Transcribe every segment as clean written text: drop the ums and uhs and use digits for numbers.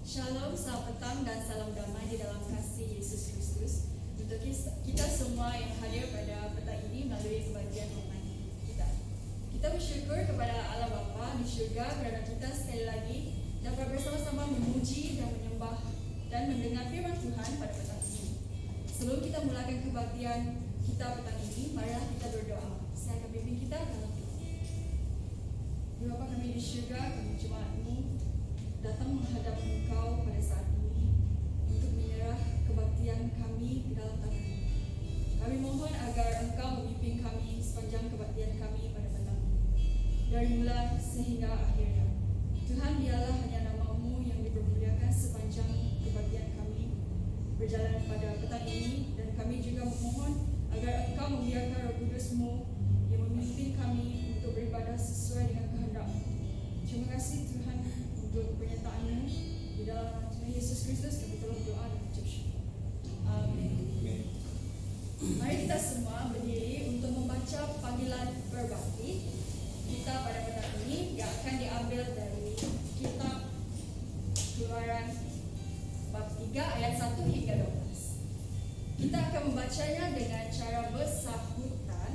Shalom, selamat petang dan salam damai di dalam kasih Yesus Kristus untuk kita semua yang hadir pada petang ini melalui kebahagiaan online kita. Kita bersyukur kepada Allah Bapa di syurga kerana kita sekali lagi dapat bersama-sama memuji dan menyembah dan mendengar firman Tuhan pada petang ini. Sebelum kita mulakan kebaktian kita petang ini, marilah kita berdoa. Saya akan pimpin kita dalam doa. Ya Bapa kami di syurga, kami jemaat-Mu datang menghadap Engkau pada saat ini untuk menyerah kebaktian kami di dalam tangan-Mu. Kami mohon agar Engkau membimbing kami sepanjang kebaktian kami pada petang ini, dari mula sehingga akhirnya. Tuhan, dialah hanya nama-Mu yang dipermuliakan sepanjang kebaktian kami berjalan pada petang ini, dan kami juga memohon agar Engkau membiarkan Roh Kudus-Mu yang memimpin kami untuk beribadah sesuai dengan kehendak-Mu. Terima kasih Tuhan untuk pernyataan-Mu. Di dalam nama Tuhan Yesus Kristus kami telah berdoa dan mengucap syukur. Amin. Mari kita semua berdiri untuk membaca panggilan berbakti kita pada petang ini yang akan diambil dari kitab Keluaran bab 3 ayat 1 hingga 12. Kita akan membacanya dengan cara bersahutan.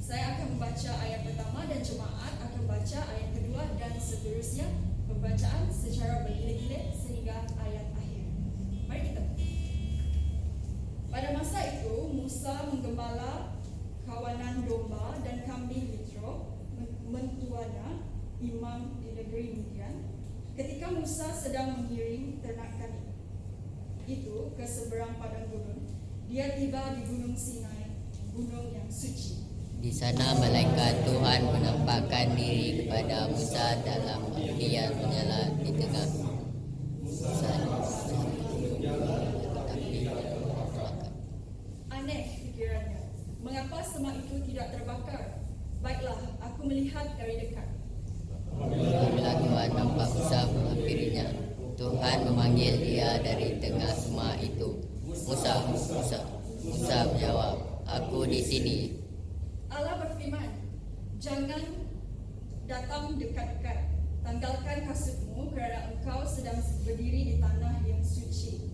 Saya akan membaca ayat pertama dan jemaat akan baca ayat kedua dan seterusnya, pembacaan secara bergilir-gilir sehingga ayat akhir. Mari kita. Pada masa itu Musa menggembala kawanan domba dan kambing Yitro, mentuana imam di negeri Midian, ketika Musa sedang mengiring ternakan itu ke seberang padang gurun. Dia tiba di Gunung Sinai, gunung yang suci. Di sana malaikat Tuhan menampakkan diri kepada Musa dalam api yang menyala di tengah Musa. Aneh pikirannya, mengapa semak itu tidak terbakar? Baiklah, aku melihat dari dekat. Apabila Tuhan nampak Musa menghampirinya, Tuhan memanggil dia dari tengah semak itu. Musa, Musa. Musa menjawab, aku di sini. Allah berfirman, jangan datang dekat-dekat. Tanggalkan kasutmu kerana engkau sedang berdiri di tanah yang suci.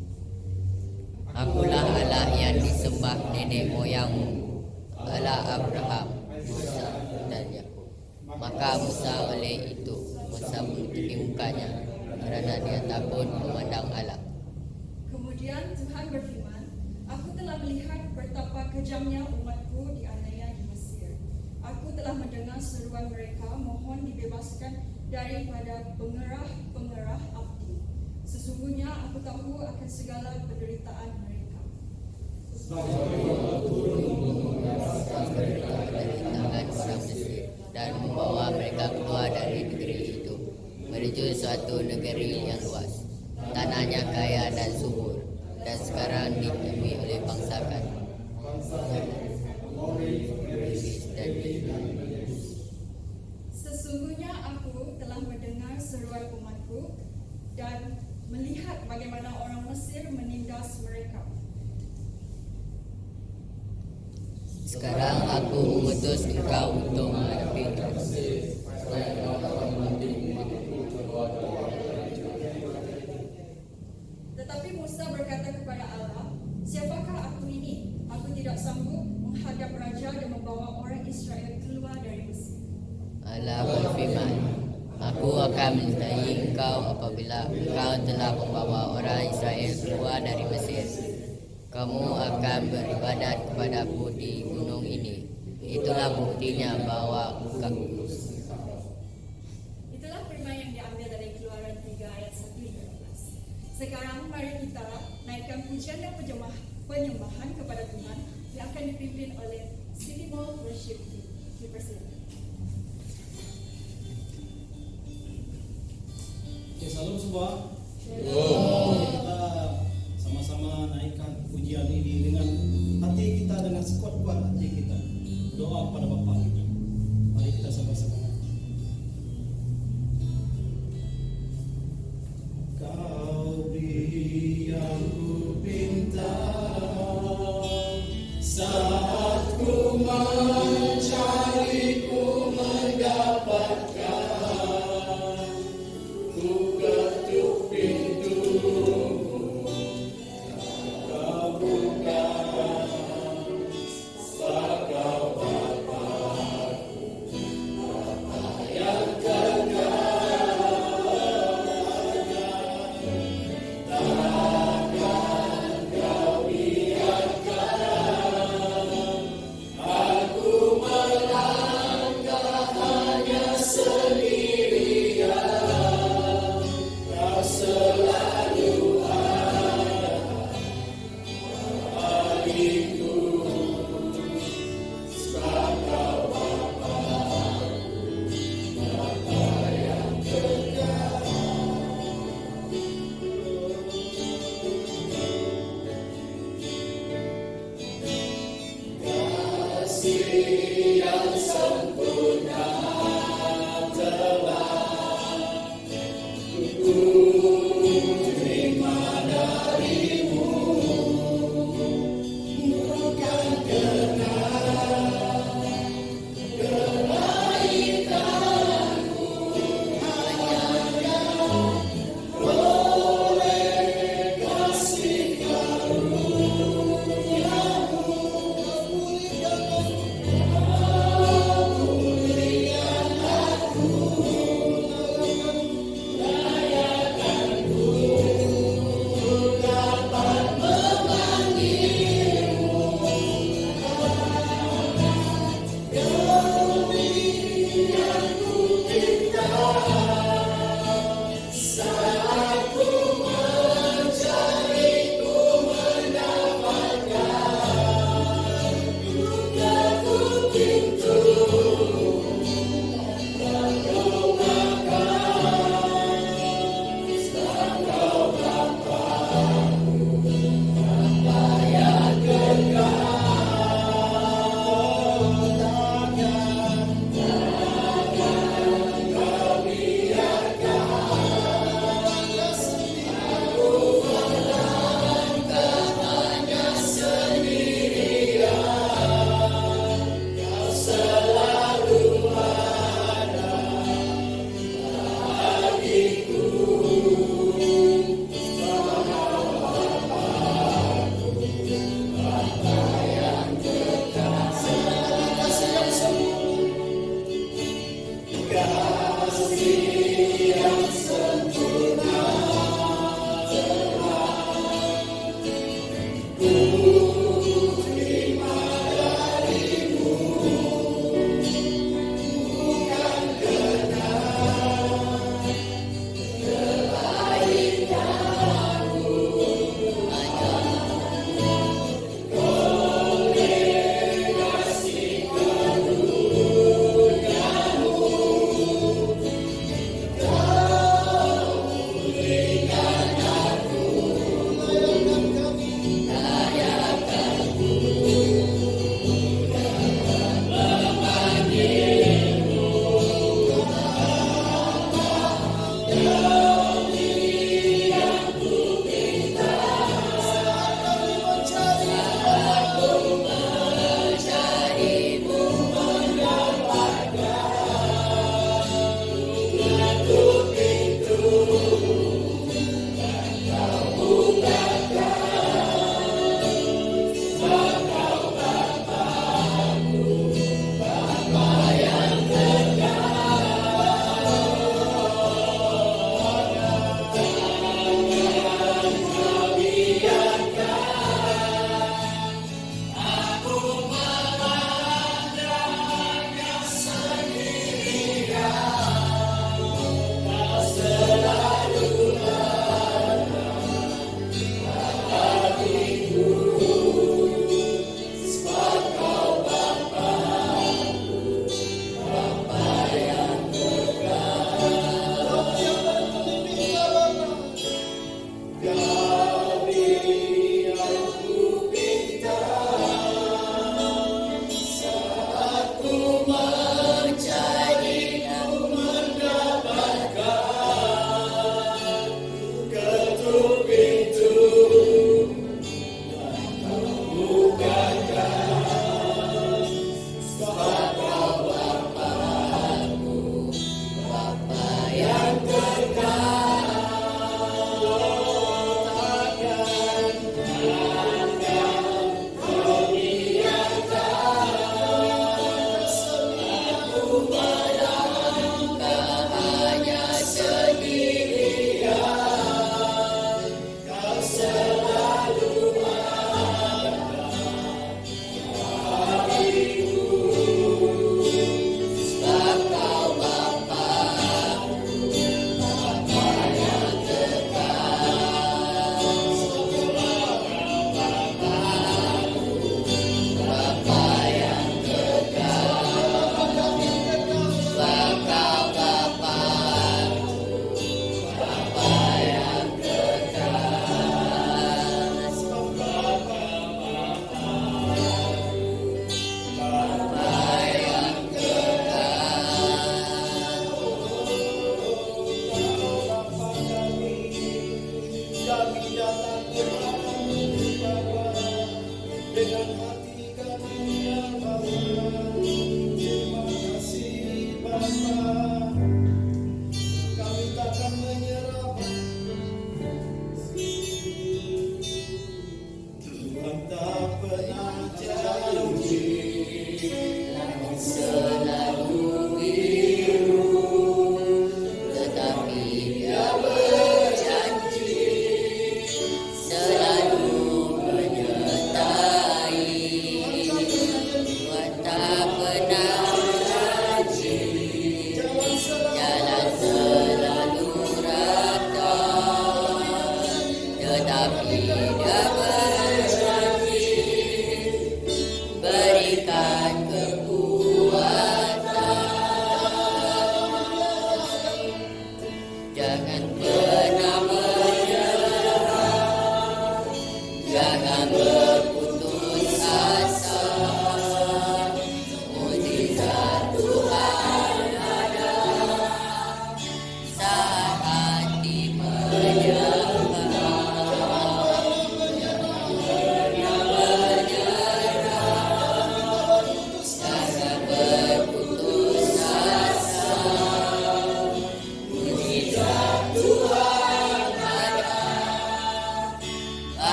Akulah Allah yang disembah nenek moyangmu, Allah Abraham, Musa dan Yakub. Maka Musa oleh itu Musa menutupi mukanya kerana dia takut memandang Allah. Kemudian Tuhan berfirman, aku telah melihat betapa kejamnya umatku dianiaya di Mesir. Aku telah mendengar seruan mereka mohon dibebaskan daripada pengerah-pengerah api. Sesungguhnya aku tahu akan segala penderitaan mereka. Dari tangan orang Mesir dan membawa mereka keluar dari negeri itu menuju suatu negeri yang luas. Tanahnya kaya dan subur, dan sekarang ditemui oleh bangsa kan. Sesungguhnya aku telah mendengar seruan umatku dan melihat bagaimana orang Mesir menindas mereka. Sekarang aku mengutus engkau untuk menghadapi Tetapi Musa berkata kepada Allah, siapakah aku ini? Aku tidak sanggup menghadap raja dan membawa orang Israel keluar dari Mesir. Allah berfirman, aku akan menyertai engkau apabila engkau telah membawa orang Israel keluar dari Mesir. Kamu akan beribadat kepadaku di gunung ini. Itulah buktinya bahwa engkau. Itulah firman yang diambil dari Keluaran 3 ayat 1 hingga 12. Sekarang mari kita naikkan pujian dan penyembahan kepada Tuhan yang akan dipimpin oleh City Mall Worship Team. Dipersilakan. Okay, salam semua. Shalom. Kita sama-sama naikkan pujian ini dengan hati kita, dengan sekuat-kuat hati kita. Doa kepada Bapa kita. Mari kita sama-sama. Kau beri yang ku pinta saat ku mencari, ku mendapatkan. Ku ketuk pintu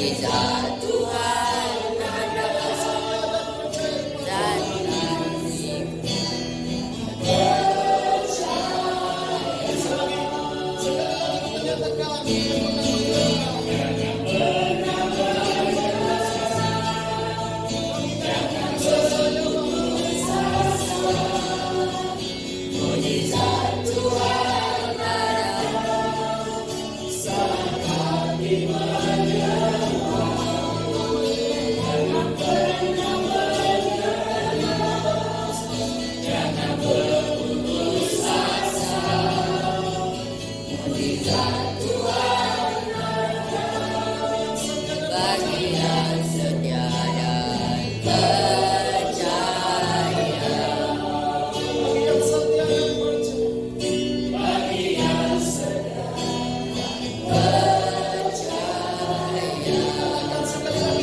Mujizat Tuhan ada dan mujizat Tuhan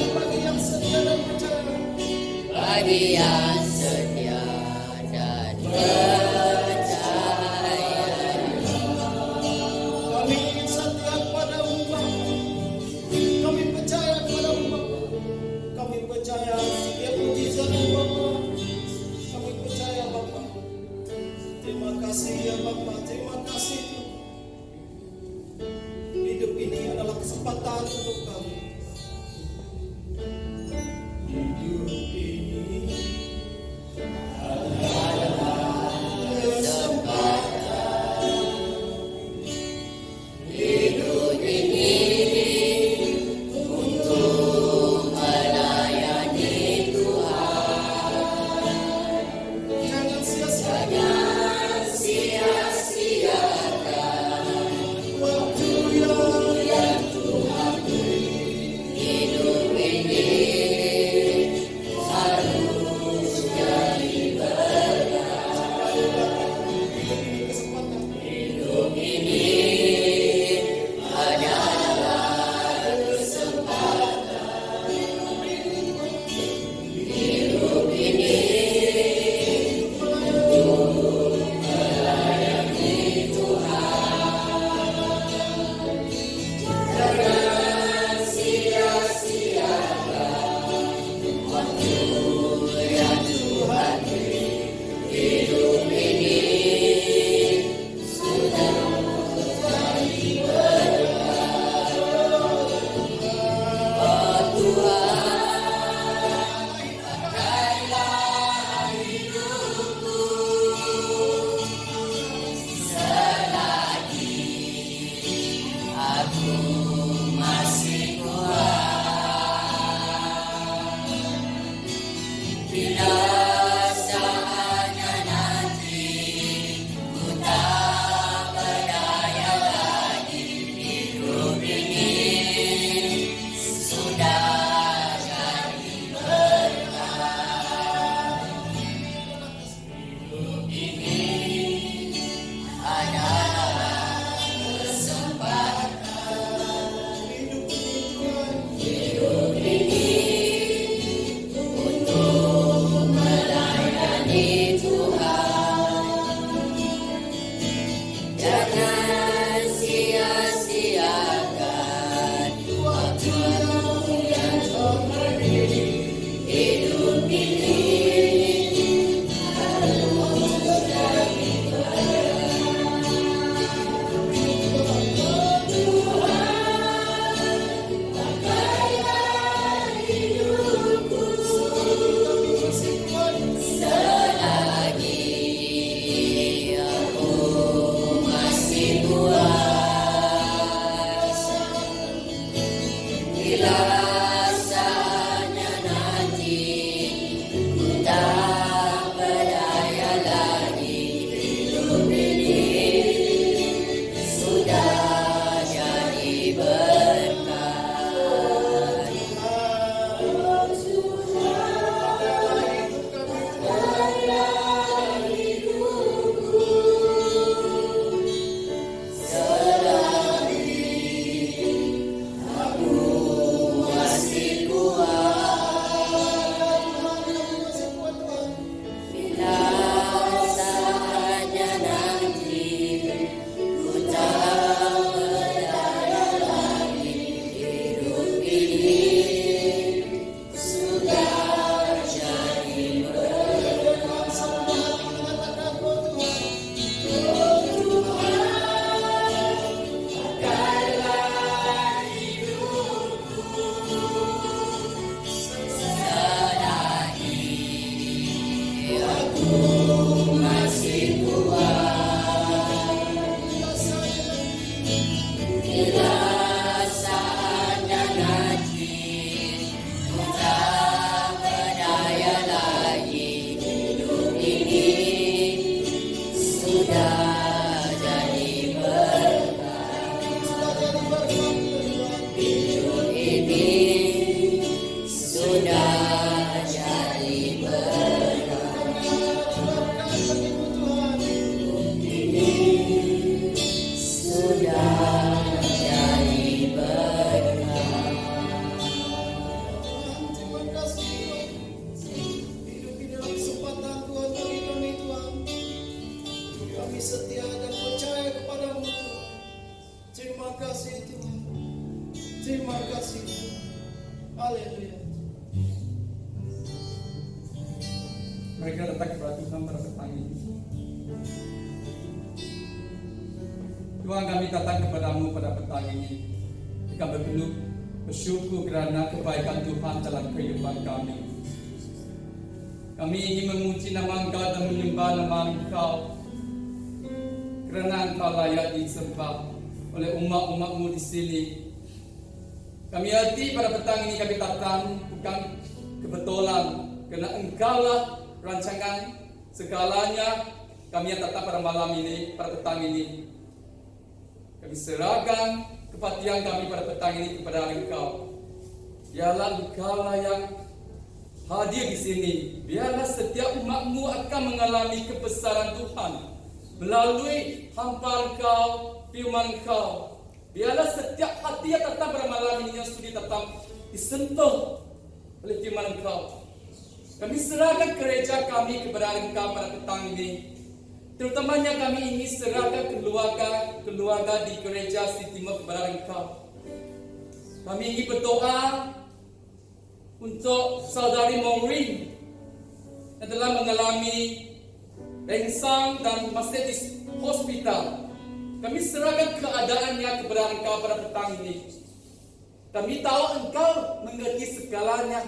bagi yang setia dan percaya. Bagi yang setia dan percaya. Kami ingin setia padamu Bapa. Kami percaya padamu Bapa. Kami percaya setiap mujizat-Mu Bapa. Kami percaya Bapa. Terima kasih ya Bapa. Terima kasih Tuhan. Hidup ini adalah kesempatan untuk kami. Hidup ini Terima kasih. Haleluya. Mereka datang kepada Tuhan pada petang ini. Tuhan, kami datang kepadamu pada petang ini. Kami berpenuh bersyukur kerana kebaikan Tuhan dalam kehidupan kami. Kami ingin memuji nama Engkau dan menyembah nama Engkau, kerana Engkau layak disembah oleh umat-umatmu di sini. Kami hati pada petang ini kami datang bukan kebetulan, kerana Engkaulah rancangan segalanya. Kami yang datang pada malam ini, pada petang ini, kami serahkan kepatihan kami pada petang ini kepada Engkau. Biarlah Engkaulah yang hadir di sini. Biarlah setiap umatmu akan mengalami kebesaran Tuhan melalui hamba Engkau, firman Engkau. Biarlah setiap hati yang datang pada malam ini yang sudi datang disentuh oleh firman Engkau. Kami serahkan gereja kami kepada Engkau pada petang ini. Terutamanya kami ingin serahkan keluarga di gereja Sitimur kepada Engkau. Kami ingin berdoa untuk saudari Maureen yang telah mengalami rengsang dan masih di hospital. Kami serahkan keadaannya kepada Engkau pada petang ini. Kami tahu Engkau mengerti segalanya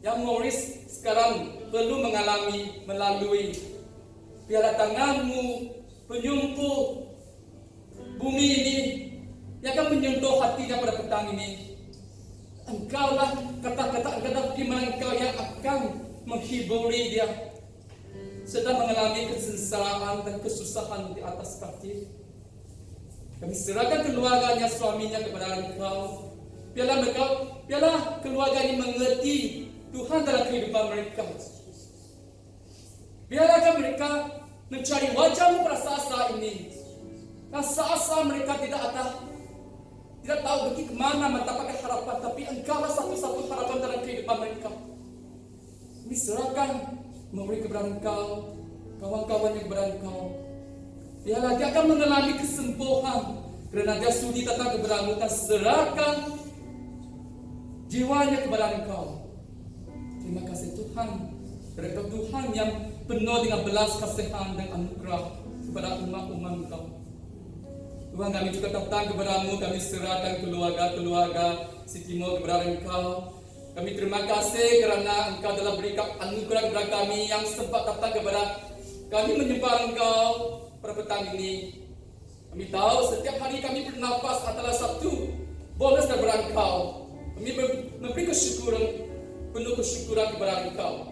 yang Maurice sekarang perlu melalui. Biarlah tanganmu penyumpu bumi ini yang akan menyentuh hatinya pada petang ini. Engkaulah kata-kata firman Engkau yang akan menghiburi dia sedang mengalami kesengsaraan dan kesusahan di atas kaki. Kami serahkan keluarganya, suaminya kepada Engkau. Biarlah keluarga ini mengerti Tuhan dalam kehidupan mereka. Biarlah mereka mencari wajah-Mu pada saat-saat ini. Dan saat-saat mereka tidak tahu pergi kemana mendapatkan harapan, tapi Engkaulah satu-satu harapan dalam kehidupan mereka. Kami serahkan memberi kepada Engkau, kawan-kawannya kepada Engkau. Biarlah dia akan mengalami kesembuhan kerana dia sudi datang kepada-Mu dan serahkan jiwanya kepada Engkau. Terima kasih Tuhan, berkat Tuhan yang penuh dengan belas kasihan dan anugerah kepada umat-umat Engkau. Tuhan, kami juga datang kepada-Mu, kami serahkan keluarga Sitimur kepada Engkau. Kami terima kasih kerana Engkau telah berikan anugerah kepada kami yang sempat datang kepada kami menyembah Engkau pada petang ini. Kami tahu setiap hari kami bernafas adalah satu bonus daripada Engkau. Kami memberi penuh kesyukuran kepada Engkau.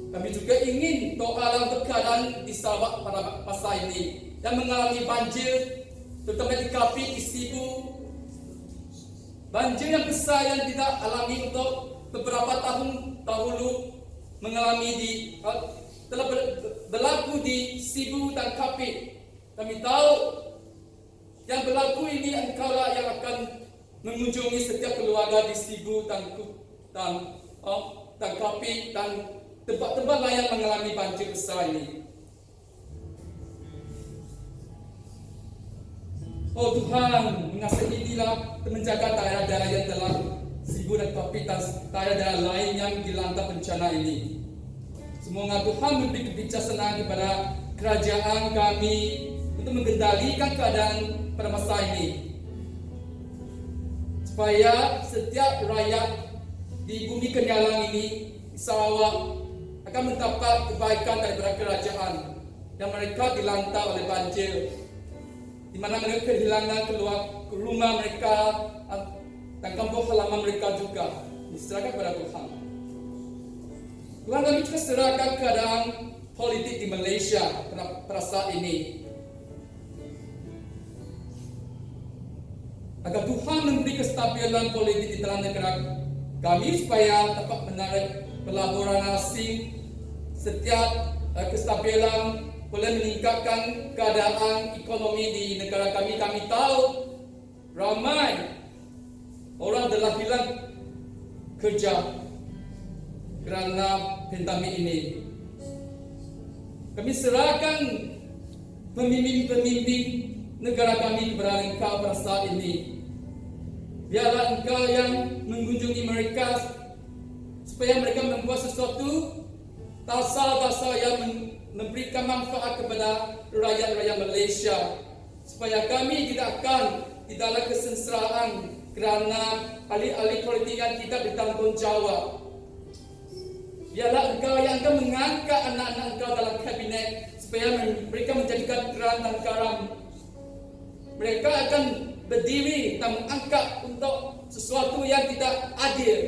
Kami juga ingin doa dalam keadaan di Sarawak pada masa ini yang mengalami banjir, terutama di Kapi, di Sibu. Banjir yang besar yang tidak alami untuk beberapa tahun dahulu telah berlaku di Sibu dan Kapi. Kami tahu yang berlaku ini Engkaulah yang akan mengunjungi setiap keluarga di Sibu dan Kapi dan tempat-tempat lain yang mengalami banjir besar ini. Oh Tuhan, mengasihi inilah dan menjaga daerah-daerah yang telah tetapi tiada lain yang dilanda bencana ini. Semoga Tuhan memberi kebijaksanaan kepada kerajaan kami untuk mengendalikan keadaan pada masa ini, supaya setiap rakyat di bumi Kenyalang ini, di Sarawak, akan mendapat kebaikan daripada kerajaan, dan mereka dilanda oleh banjir, di mana mereka kehilangan rumah mereka dan kampung halaman mereka juga. Diserahkan kepada Tuhan. Tuhan, kami juga serahkan keadaan politik di Malaysia pada saat ini, agar Tuhan memberi kestabilan politik di dalam negara kami, supaya dapat menarik pelaburan asing. Setiap kestabilan boleh meningkatkan keadaan ekonomi di negara kami. Kami tahu ramai orang telah hilang kerja kerana pandemik ini. Kami serahkan pemimpin-pemimpin negara kami kepada Engkau pada saat ini. Biarlah Engkau yang mengunjungi mereka, supaya mereka membuat sesuatu dasar-dasar yang memberikan manfaat kepada rakyat-rakyat Malaysia, supaya kami tidak akan di dalam kesengsaraan kerana ahli-ahli politik yang tidak bertanggungjawab. Biarlah Engkau yang akan mengangkat anak-anak Engkau dalam kabinet, supaya mereka menjadikan terang dan karam. Mereka akan berdiri dan mengangkat untuk sesuatu yang tidak adil,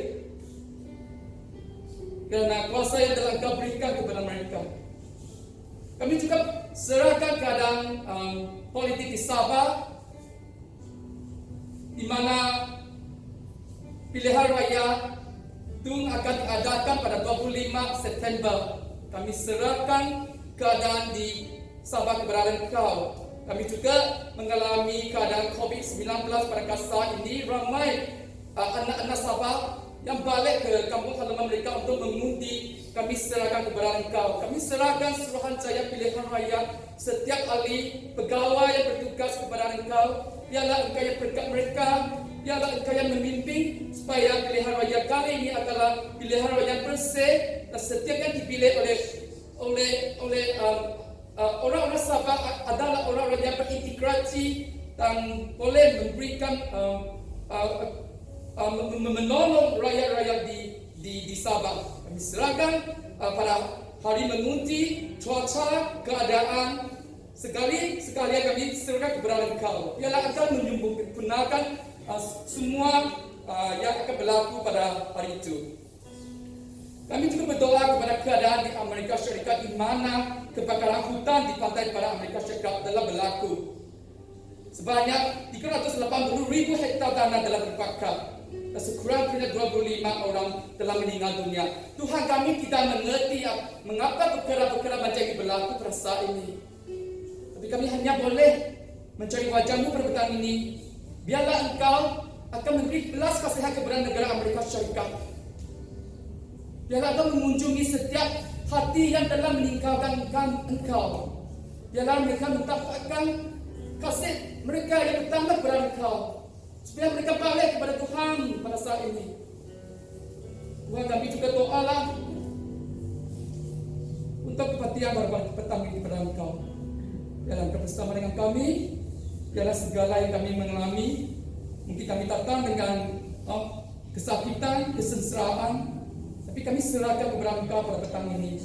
kerana kuasa yang telah Engkau berikan kepada mereka. Kami juga serahkan keadaan politik di Sabah, di mana pilihan raya itu akan diadakan pada 25 September. Kami serahkan keadaan di Sabah kepada Engkau. Kami juga mengalami keadaan COVID-19 pada saat ini. Ramai anak-anak Sabah yang balik ke kampung halaman mereka untuk mengundi. Kami serahkan kepada Engkau. Kami serahkan Suruhanjaya pilihan raya, setiap ahli pegawai yang bertugas kepada Engkau. Biarlah Engkau yang berkat mereka, biarlah Engkau yang memimpin, supaya pilihan raya kali ini adalah pilihan raya bersih, dan setiap yang dipilih oleh orang-orang Sabah adalah orang-orang yang berintegrasi dan boleh memberikan menolong rakyat-rakyat di Sabah. Kami serahkan pada hari mengundi, cuaca, keadaan, sekali kami serahkan kepada Engkau. Biarlah Engkau menyempurnakan semua yang akan berlaku pada hari itu. Kami juga berdoa kepada keadaan di Amerika Syarikat, di mana kebakaran hutan di pantai pada Amerika Syarikat telah berlaku. Sebanyak 380,000 hektar tanah telah terbakar, dan sekurang-kurangnya 25 orang telah meninggal dunia. Tuhan, kami tidak mengerti mengapa perkara-perkara macam ini berlaku pada saat ini. Tapi kami hanya boleh mencari wajah-Mu pada petang ini. Biarlah Engkau akan memberi belas kasihan kepada negara Amerika Syarikat. Biarlah Engkau mengunjungi setiap hati yang telah meninggalkan Engkau. Biarlah mereka mendapatkan kasih mereka yang bertambah kepada Engkau, supaya mereka balik kepada Tuhan pada saat ini. Tuhan, kami juga doalah untuk kepatihan pada petang ini kepada Engkau. Biarlah Engkau bersama dengan kami. Biarlah segala yang kami mengalami, mungkin kami datang dengan kesakitan, kesengsaraan, tapi kami serahkan kepada Engkau pada petang ini.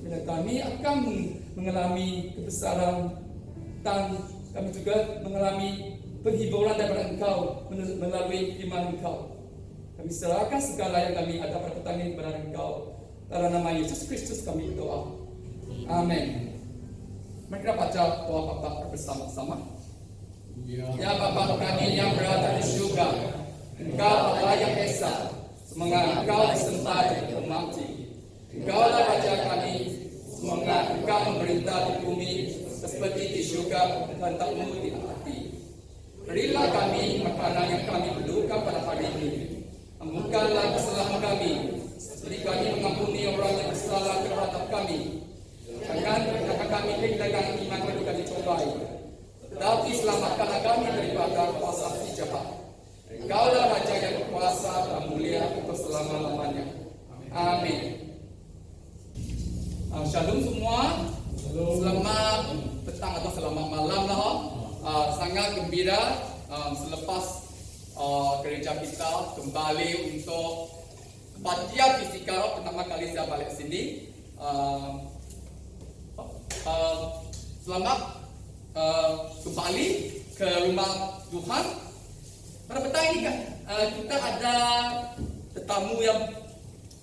Bila kami akan mengalami kebesaran, dan kami juga mengalami penghiburan daripada Engkau melalui firman Engkau. Kami serahkan segala yang kami ada pada petang ini kepada Engkau. Dalam nama Yesus Kristus kami berdoa. Amin. Mari kita baca doa Bapa bersama-sama. Ya Bapa kami yang berada di surga, Engkau Allah yang esa. Semoga Engkau disembah dan dihormati. Engkaulah Raja kami. Semoga Engkau memerintah di bumi seperti di surga, dan tak-Mu di hati. Berilah kami makanan yang kami perlukan pada hari ini. Ampunkanlah kesalahan kami, seperti kami mengampuni orang yang bersalah terhadap kami. Jangan kami kehilangan iman ketika dicobai, tetapi selamatkanlah kami daripada kuasa si jahat. Engkaulah Raja yang berkuasa dan mulia untuk selama-lamanya. Amin. Shalom semua. Selamat petang atau selamat malam lah. Sangat gembira selepas gereja kita kembali untuk kebaktian fisikal pertama kali saya balik sini. Selamat kembali ke rumah Tuhan. Pada petang ini kan kita ada tetamu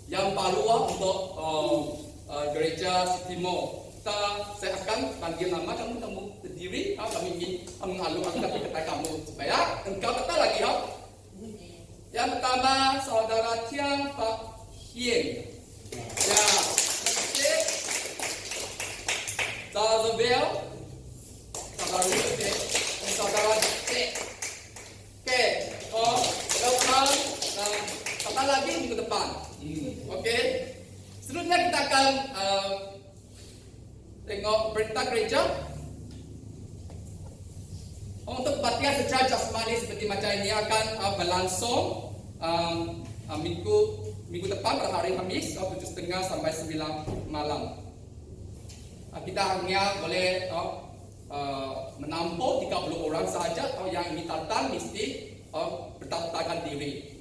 yang baru untuk gereja Timur. Saya akan panggil nama kamu berdiri. Kami ingin mengalu-alu kepada kamu supaya engkau tetap lagi ya. Yang pertama saudara Tiang Pak Hien. Ya, terima kasih. Saudara Bel, saudara Ruth, saudara Cek. Oke, welcome. Kata lagi minggu depan. Oke. Selanjutnya kita akan tengok perintah gereja. Untuk kebaktian secara jasmani seperti macam ini akan berlangsung minggu depan pada hari Khamis 7.30 sampai 9 malam. Kita hanya boleh menampung 30 orang sahaja. Yang ini datang mesti berdaftarkan diri.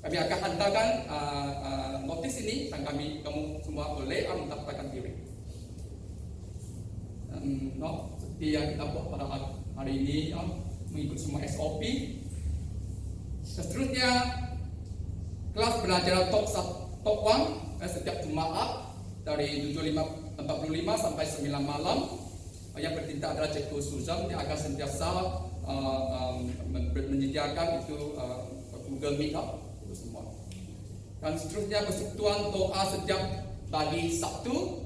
Kami akan hantarkan notis ini dan kamu semua boleh mendaftarkan diri. Seperti yang kita buat pada hari ini mengikut semua SOP. Seterusnya kelas belajar top 1 setiap Jumaat dari 7.45 sampai 9 malam. Yang bertindak adalah Cikgu Susan. Dia akan sentiasa menyediakan itu Google Meet itu semua. Dan seterusnya persekutuan doa setiap pagi Sabtu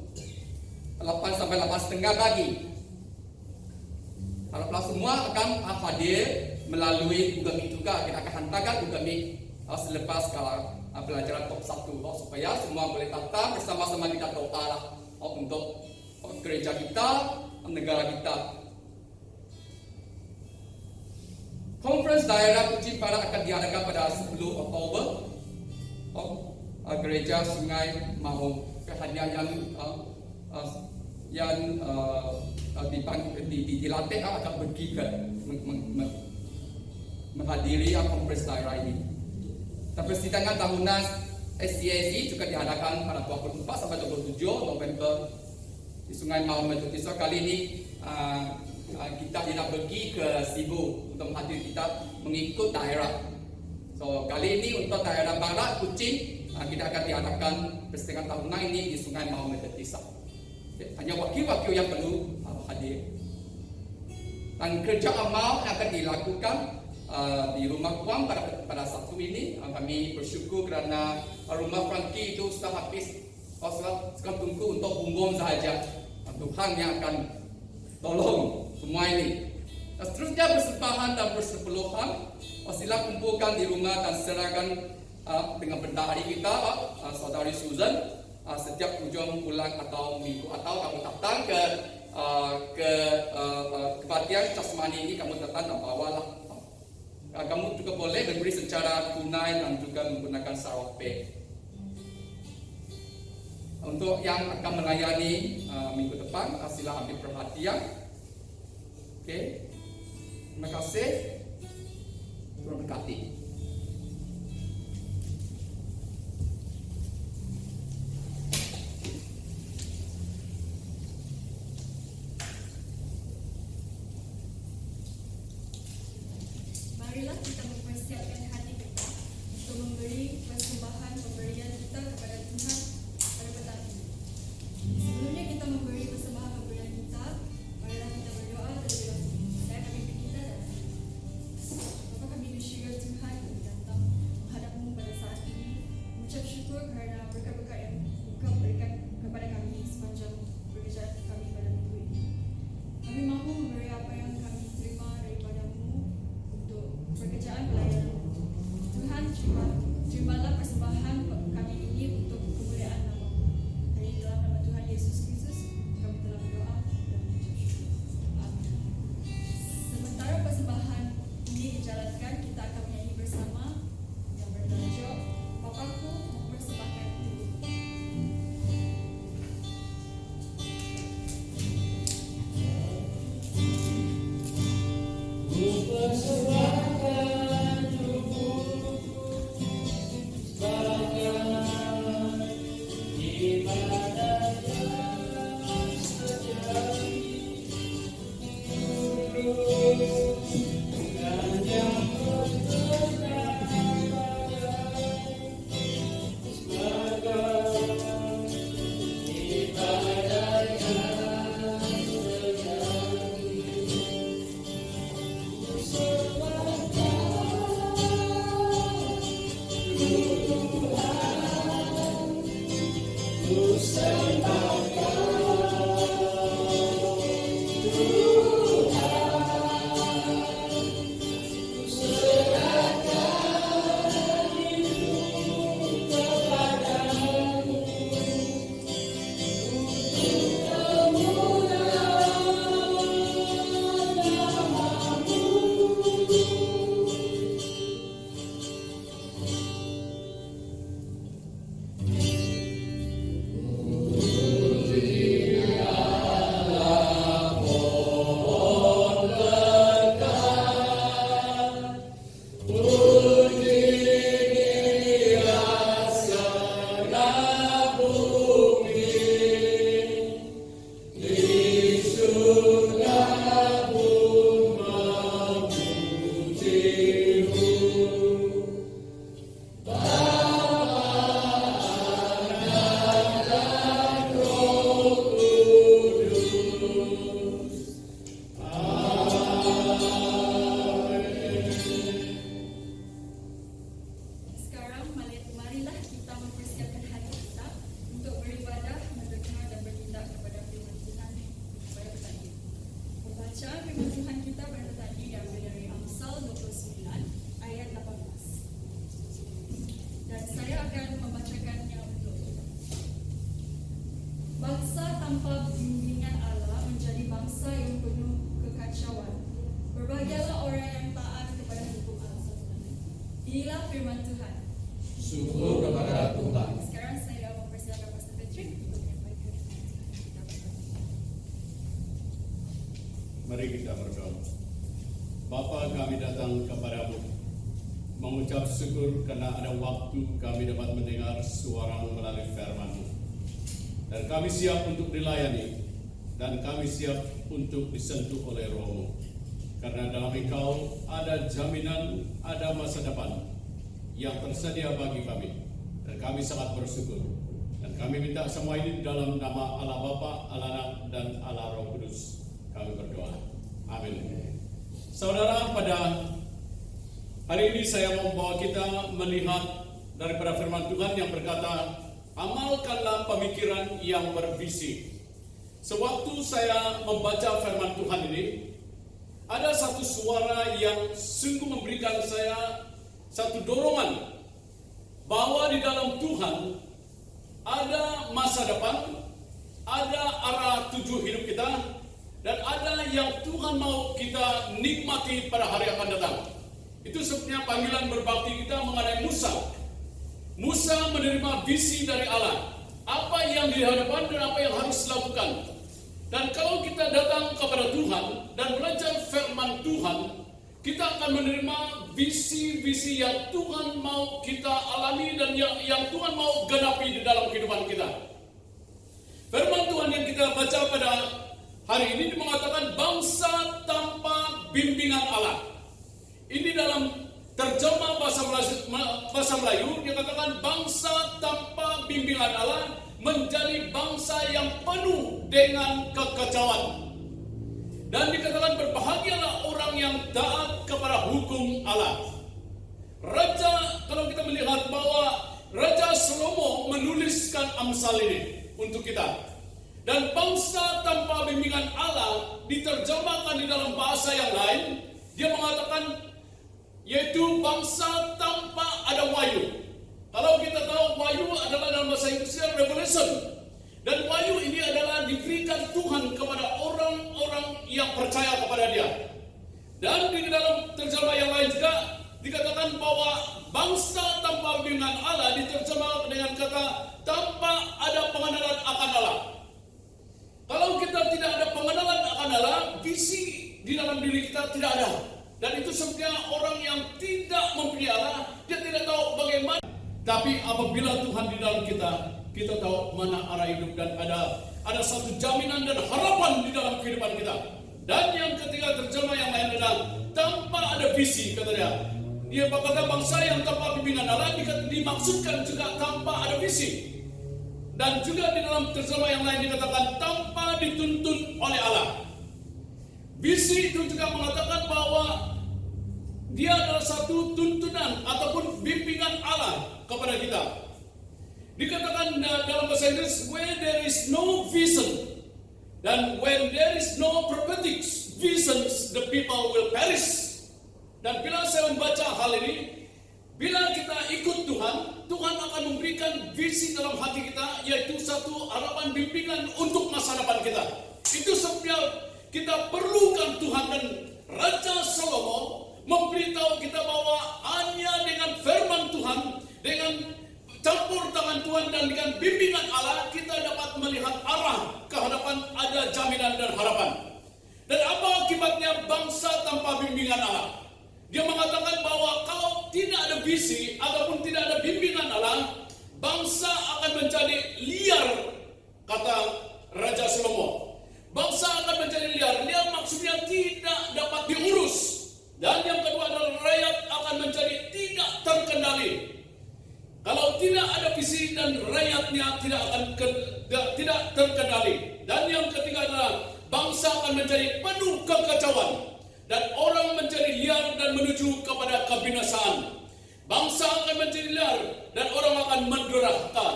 8 sampai 8.30 pagi. Haraplah semua akan hadir melalui Google Meet juga. Kita akan hantarkan Google Meet selepas pelajaran top 1 supaya semua boleh datang bersama-sama kita doa lah untuk gereja kita, negara kita. Conference daerah Puji Barat akan diadakan pada 10 Oktober. Gereja Sungai Mahom. Kehadiran yang dilatih akan pergi ke menghadiri conference daerah ini. Persidangan tahunan SCAC juga diadakan pada 24 sampai 27 November di Sungai Mahom. So kali ini kita tidak pergi ke Sibu untuk menghadiri, kita mengikut daerah. So kali ini untuk daerah Barat Kuching kita akan diadakan persidangan tahunan ini di Sungai Mahom Metodist. Hanya wakil-wakil yang perlu hadir. Dan kerja amal yang akan dilakukan di rumah Tuhan pada Sabtu ini. Kami bersyukur kerana rumah Frankie itu sudah habis. Sekarang tunggu untuk bumbung sahaja. Tuhan yang akan tolong semua ini. Seterusnya persembahan dan persepuluhan. Sila kumpulkan di rumah dan serahkan dengan bendahari kita, saudari Susan. Setiap ujung bulan atau minggu atau kamu datang ke kebaktian jasmani ini, kamu datang dan bawalah. Kamu juga boleh memberi secara tunai dan juga menggunakan SarawakPay. Untuk yang akan melayani minggu depan, sila ambil perhatian. Oke, terima kasih. Tuhan berkati. Marilah kita mempersiapkan hati kita untuk memberi persembahan pemberian kita kepada Tuhan pada petang ini. Sebelumnya kita memberi persembahan pemberian kita, marilah kita berdoa terlebih dahulu. Saya kami kita dan Bapa kami di syurga Tuhan, kami datang menghadapmu pada saat ini, mengucap syukur kerana berkat-berkat yang Engkau berikan kepada kami sepanjang pekerjaan kami pada minggu ini. Kami mahu memberi apa yang kami terima daripadamu untuk pekerjaan pelayanan. Tuhan, terimalah persembahan kami ini untuk kemuliaan nama-Mu. Hanya dalam nama Tuhan Yesus Kristus kami telah berdoa dan mengucap syukur. Amin. Sementara persembahan ini dijalankan, kita akan menyanyi bersama yang bertajuk tanpa bimbingan Allah menjadi bangsa yang penuh kekacauan. Berbahagialah orang yang taat kepada hukum Allah. Inilah firman Tuhan. Syukur kepada Tuhan. Sekarang saya mempersilakan Pastor Patrick untuk menyampaikan. Mari kita berdoa. Bapa, kami datang kepadamu mengucap syukur karena ada waktu kami dapat mendengar suara-Mu melalui firman-Mu. Dan kami siap untuk dilayani, dan kami siap untuk disentuh oleh Roh-Mu. Karena dalam Engkau ada jaminan, ada masa depan yang tersedia bagi kami. Dan kami sangat bersyukur. Dan kami minta semua ini dalam nama Allah Bapa, Allah Anak, dan Allah Roh Kudus. Kami berdoa. Amin. Saudara, pada hari ini saya membawa kita melihat daripada firman Tuhan yang berkata, amalkanlah pemikiran yang bervisi. Sewaktu saya membaca firman Tuhan ini, ada satu suara yang sungguh memberikan saya satu dorongan bahwa di dalam Tuhan ada masa depan, ada arah tuju hidup kita, dan ada yang Tuhan mau kita nikmati pada hari akan datang. Itu sebabnya panggilan berbakti kita mengenai Musa. Musa menerima visi dari Allah, apa yang di hadapan dan apa yang harus dilakukan. Dan kalau kita datang kepada Tuhan dan belajar firman Tuhan, kita akan menerima visi-visi yang Tuhan mau kita alami dan yang Tuhan mau genapi di dalam kehidupan kita. Firman Tuhan yang kita baca pada hari ini mengatakan bangsa tanpa bimbingan Allah. Ini dalam terjemah bahasa Melayu dikatakan bangsa tanpa bimbingan Allah menjadi bangsa yang penuh dengan kekacauan. Dan dikatakan berbahagialah orang yang taat kepada hukum Allah. Raja, kalau kita melihat bahwa Raja Salomo menuliskan Amsal ini untuk kita. Dan bangsa tanpa bimbingan Allah diterjemahkan di dalam bahasa yang lain. Dia mengatakan yaitu bangsa tanpa ada wahyu. Kalau kita tahu wahyu adalah dalam bahasa Inggrisnya revelation. Dan wahyu ini adalah diberikan Tuhan kepada orang-orang yang percaya kepada Dia. Dan di dalam terjemah yang lain juga dikatakan bahwa bangsa tanpa bimbingan Allah diterjemah dengan kata tanpa ada pengenalan akan Allah. Kalau kita tidak ada pengenalan akan Allah, visi di dalam diri kita tidak ada. Dan itu sebabnya orang yang tidak mempunyai Allah, dia tidak tahu bagaimana. Tapi apabila Tuhan di dalam kita tahu mana arah hidup dan ada satu jaminan dan harapan di dalam kehidupan kita. Dan yang ketiga terjemah yang lain adalah tanpa ada visi, kata dia. Dia berkata bangsa yang tanpa bimbingan Allah dimaksudkan juga tanpa ada visi. Dan juga di dalam terjemah yang lain dikatakan tanpa dituntun oleh Allah. Visi itu juga mengatakan bahwa dia adalah satu tuntunan ataupun bimbingan Allah kepada kita. Dikatakan dalam bahasa Inggris, where there is no vision, dan when there is no prophetic visions, the people will perish. Dan bila saya membaca hal ini, bila kita ikut Tuhan, Tuhan akan memberikan visi dalam hati kita, yaitu satu harapan bimbingan untuk masa depan kita. Itu sebabnya kita perlukan Tuhan, dan Raja Salomo memberitahu kita bahwa hanya dengan firman Tuhan, dengan campur tangan Tuhan dan dengan bimbingan Allah, kita dapat melihat arah ke hadapan, ada jaminan dan harapan. Dan apa akibatnya bangsa tanpa bimbingan Allah? Dia mengatakan bahwa kalau tidak ada visi ataupun tidak ada bimbingan Allah, bangsa akan menjadi liar, kata Raja Salomo. Bangsa akan menjadi liar. Liar maksudnya tidak dapat diurus. Dan yang kedua adalah rakyat akan menjadi tidak terkendali. Kalau tidak ada visi dan rakyatnya tidak terkendali. Dan yang ketiga adalah bangsa akan menjadi penuh kekacauan. Dan orang menjadi liar dan menuju kepada kebinasaan. Bangsa akan menjadi liar dan orang akan menderita.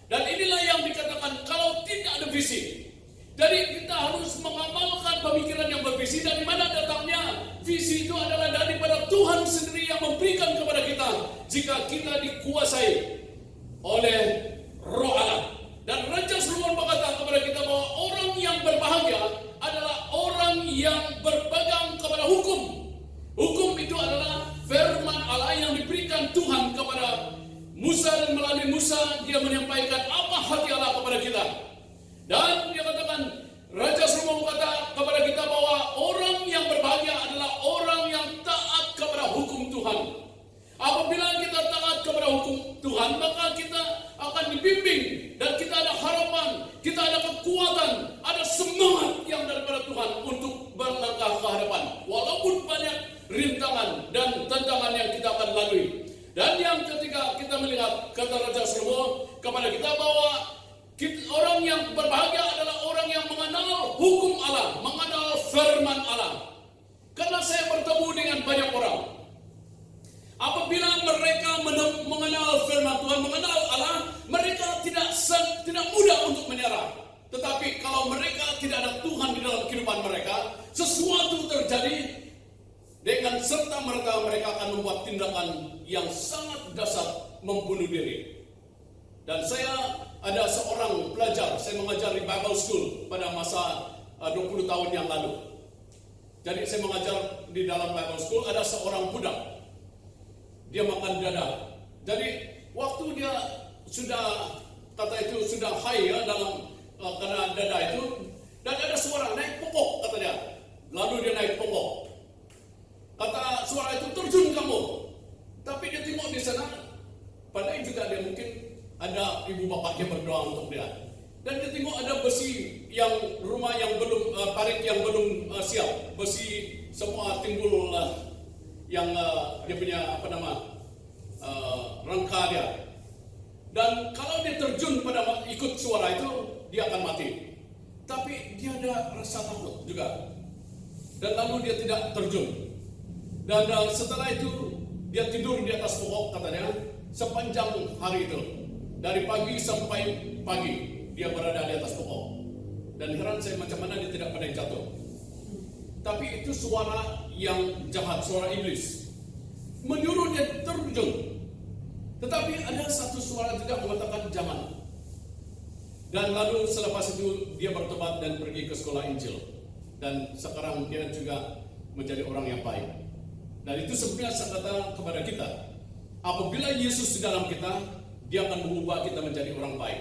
Dan inilah yang dikatakan kalau tidak ada visi. Jadi kita harus mengamalkan pemikiran yang bervisi. Dari mana datangnya? Visi itu adalah daripada Tuhan sendiri yang memberikan kepada kita, jika kita dikuasai oleh Roh Allah. Dan Raja Salomo berkata kepada kita bahwa orang yang berbahagia adalah orang yang berpegang kepada hukum. Hukum itu adalah firman Allah yang diberikan Tuhan kepada Musa, dan melalui Musa dia menyampaikan apa hati Allah kepada kita. Dan dia katakan, Raja Salomo berkata kepada kita bahwa orang yang berbahagia adalah orang yang taat kepada hukum Tuhan. Apabila kita taat kepada hukum Tuhan, maka kita akan dibimbing dan kita ada harapan, kita ada kekuatan, ada semangat yang daripada Tuhan untuk berlangkah ke hadapan. Walaupun banyak rintangan dan tantangan yang kita akan lalui. Dan yang ketiga, kita melihat kata Raja Salomo kepada kita bahwa orang yang berbahagia adalah orang yang mengenal hukum Allah, mengenal firman Allah. Karena saya bertemu dengan banyak orang, apabila mereka mengenal firman Tuhan, mengenal Allah, mereka tidak mudah untuk menyerah. Tetapi kalau mereka tidak ada Tuhan di dalam kehidupan mereka, sesuatu terjadi dengan serta-merta mereka akan membuat tindakan yang sangat dasar, membunuh diri. Dan saya ada seorang pelajar, saya mengajar di Bible School pada masa 20 tahun yang lalu. Jadi saya mengajar di dalam Bible School, ada seorang budak. Dia makan dada. Jadi waktu dia sudah, kata itu sudah high ya dalam karena dada itu, dan ada suara naik pokok kata dia. Lalu dia naik pokok. Kata suara itu, terjun kamu. Tapi dia tengok di sana, padahal juga dia mungkin ada ibu bapaknya berdoa untuk dia. Dan dia tengok ada besi yang rumah yang belum, parit yang belum siap. Besi semua timbul yang dia punya rangka dia. Dan kalau dia terjun pada ikut suara itu, dia akan mati. Tapi dia ada rasa takut juga. Dan lalu dia tidak terjun. Dan setelah itu dia tidur di atas pokok katanya sepanjang hari itu. Dari pagi sampai pagi dia berada di atas pokok. Dan heran saya macam mana dia tidak pernah jatuh. Tapi itu suara yang jahat, suara iblis. Menyuruh dia terjun. Tetapi ada satu suara juga mengatakan jangan. Dan lalu selepas itu dia bertobat dan pergi ke sekolah Injil. Dan sekarang dia juga menjadi orang yang baik. Dan itu sebenarnya saya kata kepada kita, apabila Yesus di dalam kita, dia akan mengubah kita menjadi orang baik.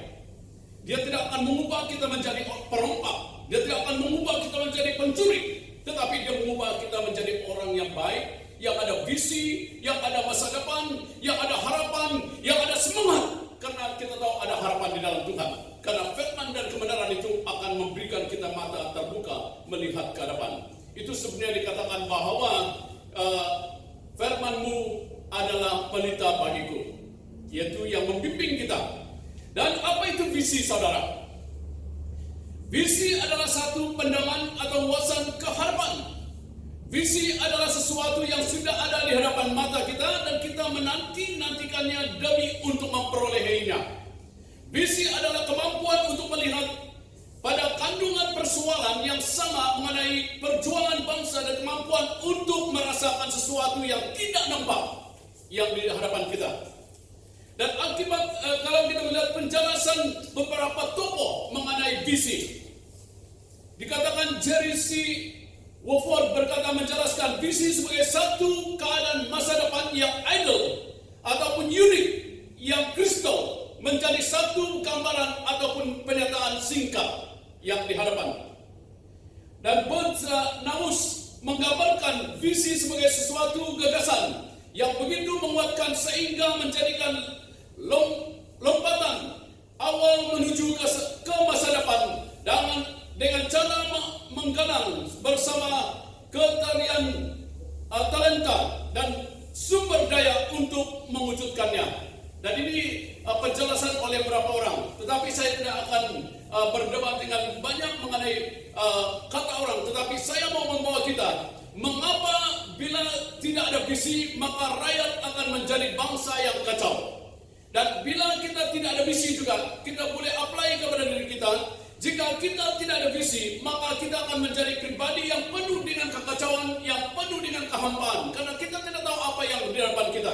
Dia tidak akan mengubah kita menjadi perompak. Dia tidak akan mengubah kita menjadi pencuri. Tetapi dia mengubah kita menjadi orang yang baik, yang ada visi, yang ada masa depan, yang ada harapan, yang ada semangat. Karena kita tahu ada harapan di dalam Tuhan. Karena firman dan kebenaran itu akan memberikan kita mata terbuka melihat ke depan. Itu sebenarnya dikatakan bahwa firman-Mu adalah pelita bagiku, yaitu yang membimbing kita. Dan apa itu visi, saudara? Visi adalah satu pandangan atau wawasan keharapan. Visi adalah sesuatu yang sudah ada di hadapan mata kita dan kita menanti-nantikannya demi untuk memperolehinya. Visi adalah kemampuan untuk melihat pada kandungan persoalan yang sama mengenai perjuangan bangsa dan kemampuan untuk merasakan sesuatu yang tidak nampak yang di hadapan kita. Dan akibat kalau kita melihat penjelasan beberapa tokoh mengenai visi, dikatakan Jerry C. Wofford berkata menjelaskan visi sebagai satu keadaan masa depan yang ideal ataupun unik yang kristal menjadi satu gambaran ataupun pernyataan singkat yang dihadapan. Dan Bert Naus menggambarkan visi sebagai sesuatu gagasan yang begitu menguatkan sehingga menjadikan lompatan awal menuju ke masa depan dengan cara menggalang bersama ketarian talenta dan sumber daya untuk mewujudkannya. Dan ini penjelasan oleh beberapa orang, tetapi saya tidak akan berdebat dengan banyak mengenai kata orang, tetapi saya mau membawa kita mengapa bila tidak ada visi maka rakyat akan menjadi bangsa yang kacau. Dan bila kita tidak ada visi juga, kita boleh apply kepada diri kita. Jika kita tidak ada visi, maka kita akan menjadi pribadi yang penuh dengan kekacauan, yang penuh dengan kehampaan, karena kita tidak tahu apa yang di depan kita.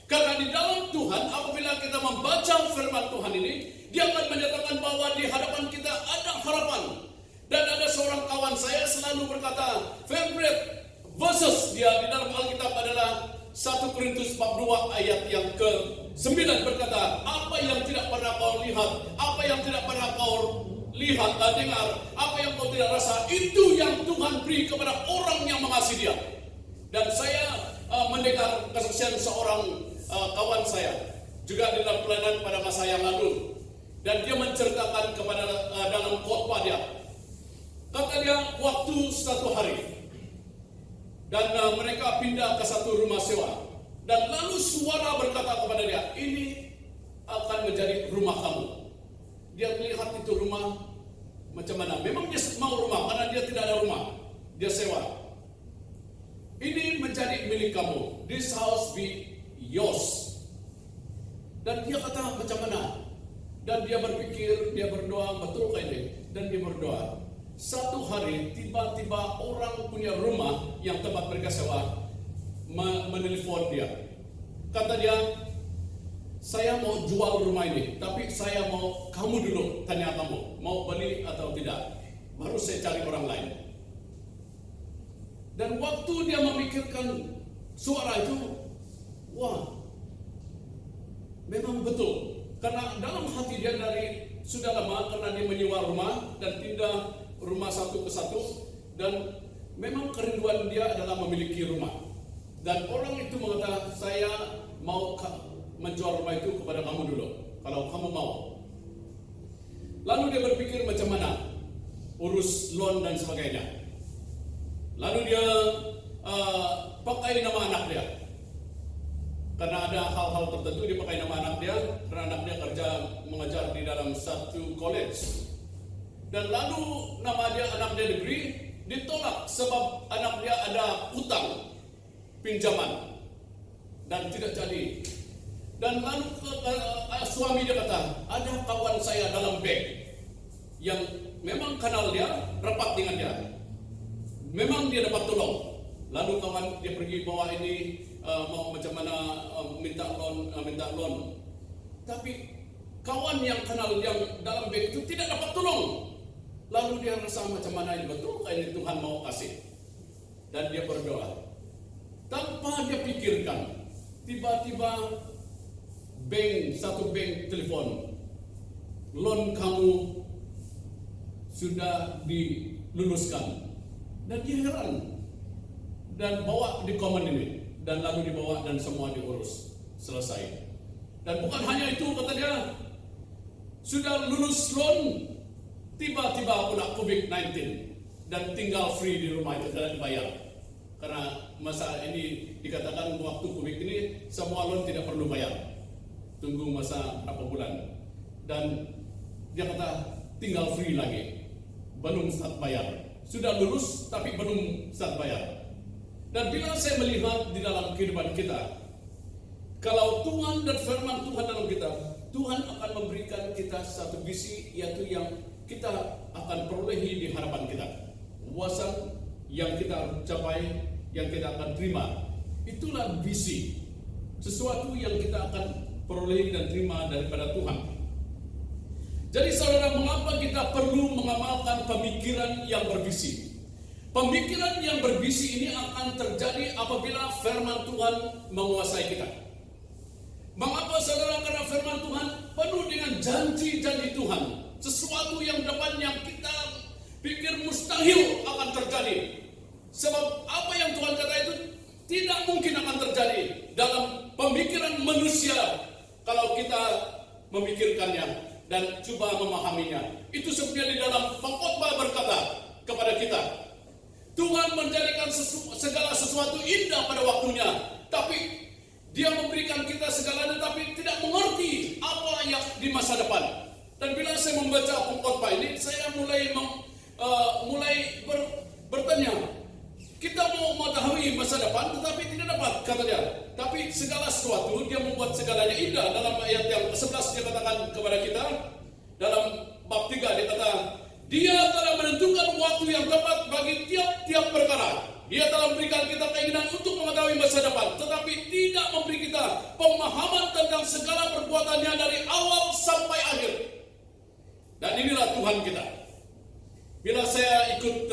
Karena di dalam Tuhan, apabila kita membaca firman Tuhan ini, dia akan menyatakan bahwa di hadapan kita ada harapan. Dan ada seorang kawan saya selalu berkata, favorite verses dia di dalam Alkitab adalah 1 Korintus 42 ayat yang ke-9 berkata, apa yang tidak pernah kau lihat, apa yang tidak pernah kau lihat dan dengar, apa yang kau tidak rasa, itu yang Tuhan beri kepada orang yang mengasihi dia. Dan saya mendengar kesaksian seorang kawan saya juga di dalam pelayanan pada masa yang lalu, dan dia menceritakan kepada dalam khotbah dia, kata dia waktu satu hari dan mereka pindah ke satu rumah sewa, dan lalu suara berkata kepada dia, ini akan menjadi rumah kamu. Dia melihat itu rumah macam mana, memang dia mau rumah karena dia tidak ada rumah, dia sewa. Ini menjadi milik kamu, this house be yours. Dan dia kata macam mana? Dan dia berpikir, dia berdoa, betul kan ini? Dan dia berdoa. Satu hari tiba-tiba orang punya rumah yang tempat mereka sewa menelpon dia. Kata dia, saya mau jual rumah ini, tapi saya mau kamu dulu tanya kamu mau beli atau tidak. Baru saya cari orang lain. Dan waktu dia memikirkan suara itu, wah, memang betul. Karena dalam hati dia dari sudah lama, karena dia menyewa rumah dan pindah rumah satu ke satu, dan memang kerinduan dia adalah memiliki rumah. Dan orang itu mengatakan, saya mau menjual rumah itu kepada kamu dulu, kalau kamu mau. Lalu dia berpikir macam mana urus loan dan sebagainya. Lalu dia pakai nama anak dia, karena ada hal-hal tertentu dia pakai nama anak dia, karena anak dia kerja mengajar di dalam satu college. Dan lalu nama dia, anak dia diberi, ditolak sebab anak dia ada utang pinjaman dan tidak jadi. Dan lalu suami dia kata, ada kawan saya dalam bank yang memang kenal dia, rapat dengan dia, memang dia dapat tolong. Lalu kawan dia pergi bawa ini mau macam mana minta loan. Tapi kawan yang kenal yang dalam bank itu tidak dapat tolong. Lalu dia rasa macam mana ini betul ini Tuhan mau kasih. Dan dia berdoa. Tanpa dia pikirkan, tiba-tiba satu bank telepon, loan kamu sudah diluluskan. Dan dia heran dan bawa di komen ini, dan lalu dibawa dan semua diurus selesai. Dan bukan hanya itu, kata dia, sudah lulus loan, tiba-tiba kena COVID-19 dan tinggal free di rumah itu, tidak dibayar. Karena masa ini dikatakan waktu COVID ini semua loan tidak perlu bayar, tunggu masa berapa bulan. Dan dia kata tinggal free lagi, belum start bayar. Sudah lulus tapi belum start bayar. Dan bila saya melihat di dalam kehidupan kita, kalau Tuhan dan firman Tuhan dalam kita, Tuhan Tuhan akan memberikan kita satu visi, yaitu yang kita akan perolehi di hadapan kita. Puasan yang kita capai, yang kita akan terima, itulah visi. Sesuatu yang kita akan perolehi dan terima daripada Tuhan. Jadi saudara, mengapa kita perlu mengamalkan pemikiran yang bervisi? Pemikiran yang bervisi ini akan terjadi apabila firman Tuhan menguasai kita. Mengapa saudara? Karena firman Tuhan penuh dengan janji-janji Tuhan. Sesuatu yang depan yang kita pikir mustahil akan terjadi. Sebab apa yang Tuhan kata itu tidak mungkin akan terjadi dalam pemikiran manusia kalau kita memikirkannya dan coba memahaminya. Itu sebenarnya di dalam pengkhotbah berkata kepada kita, Tuhan menjadikan segala sesuatu indah pada waktunya, tapi Dia memberikan kita segalanya, tapi tidak mengerti apa yang di masa depan. Dan bila saya membaca pengkhotbah ini, saya mulai bertanya, kita mau mengetahui masa depan, tetapi tidak dapat, kata dia. Tapi segala sesuatu, Dia membuat segalanya indah. Dalam ayat yang ke-11 Dia katakan kepada kita, dalam bab 3 Dia kata, Dia telah menentukan waktu yang tepat bagi tiap-tiap perkara. Dia telah memberikan kita keinginan untuk mengetahui masa depan, tetapi tidak memberi kita pemahaman tentang segala perbuatannya dari awal sampai akhir. Dan inilah Tuhan kita. Bila saya ikut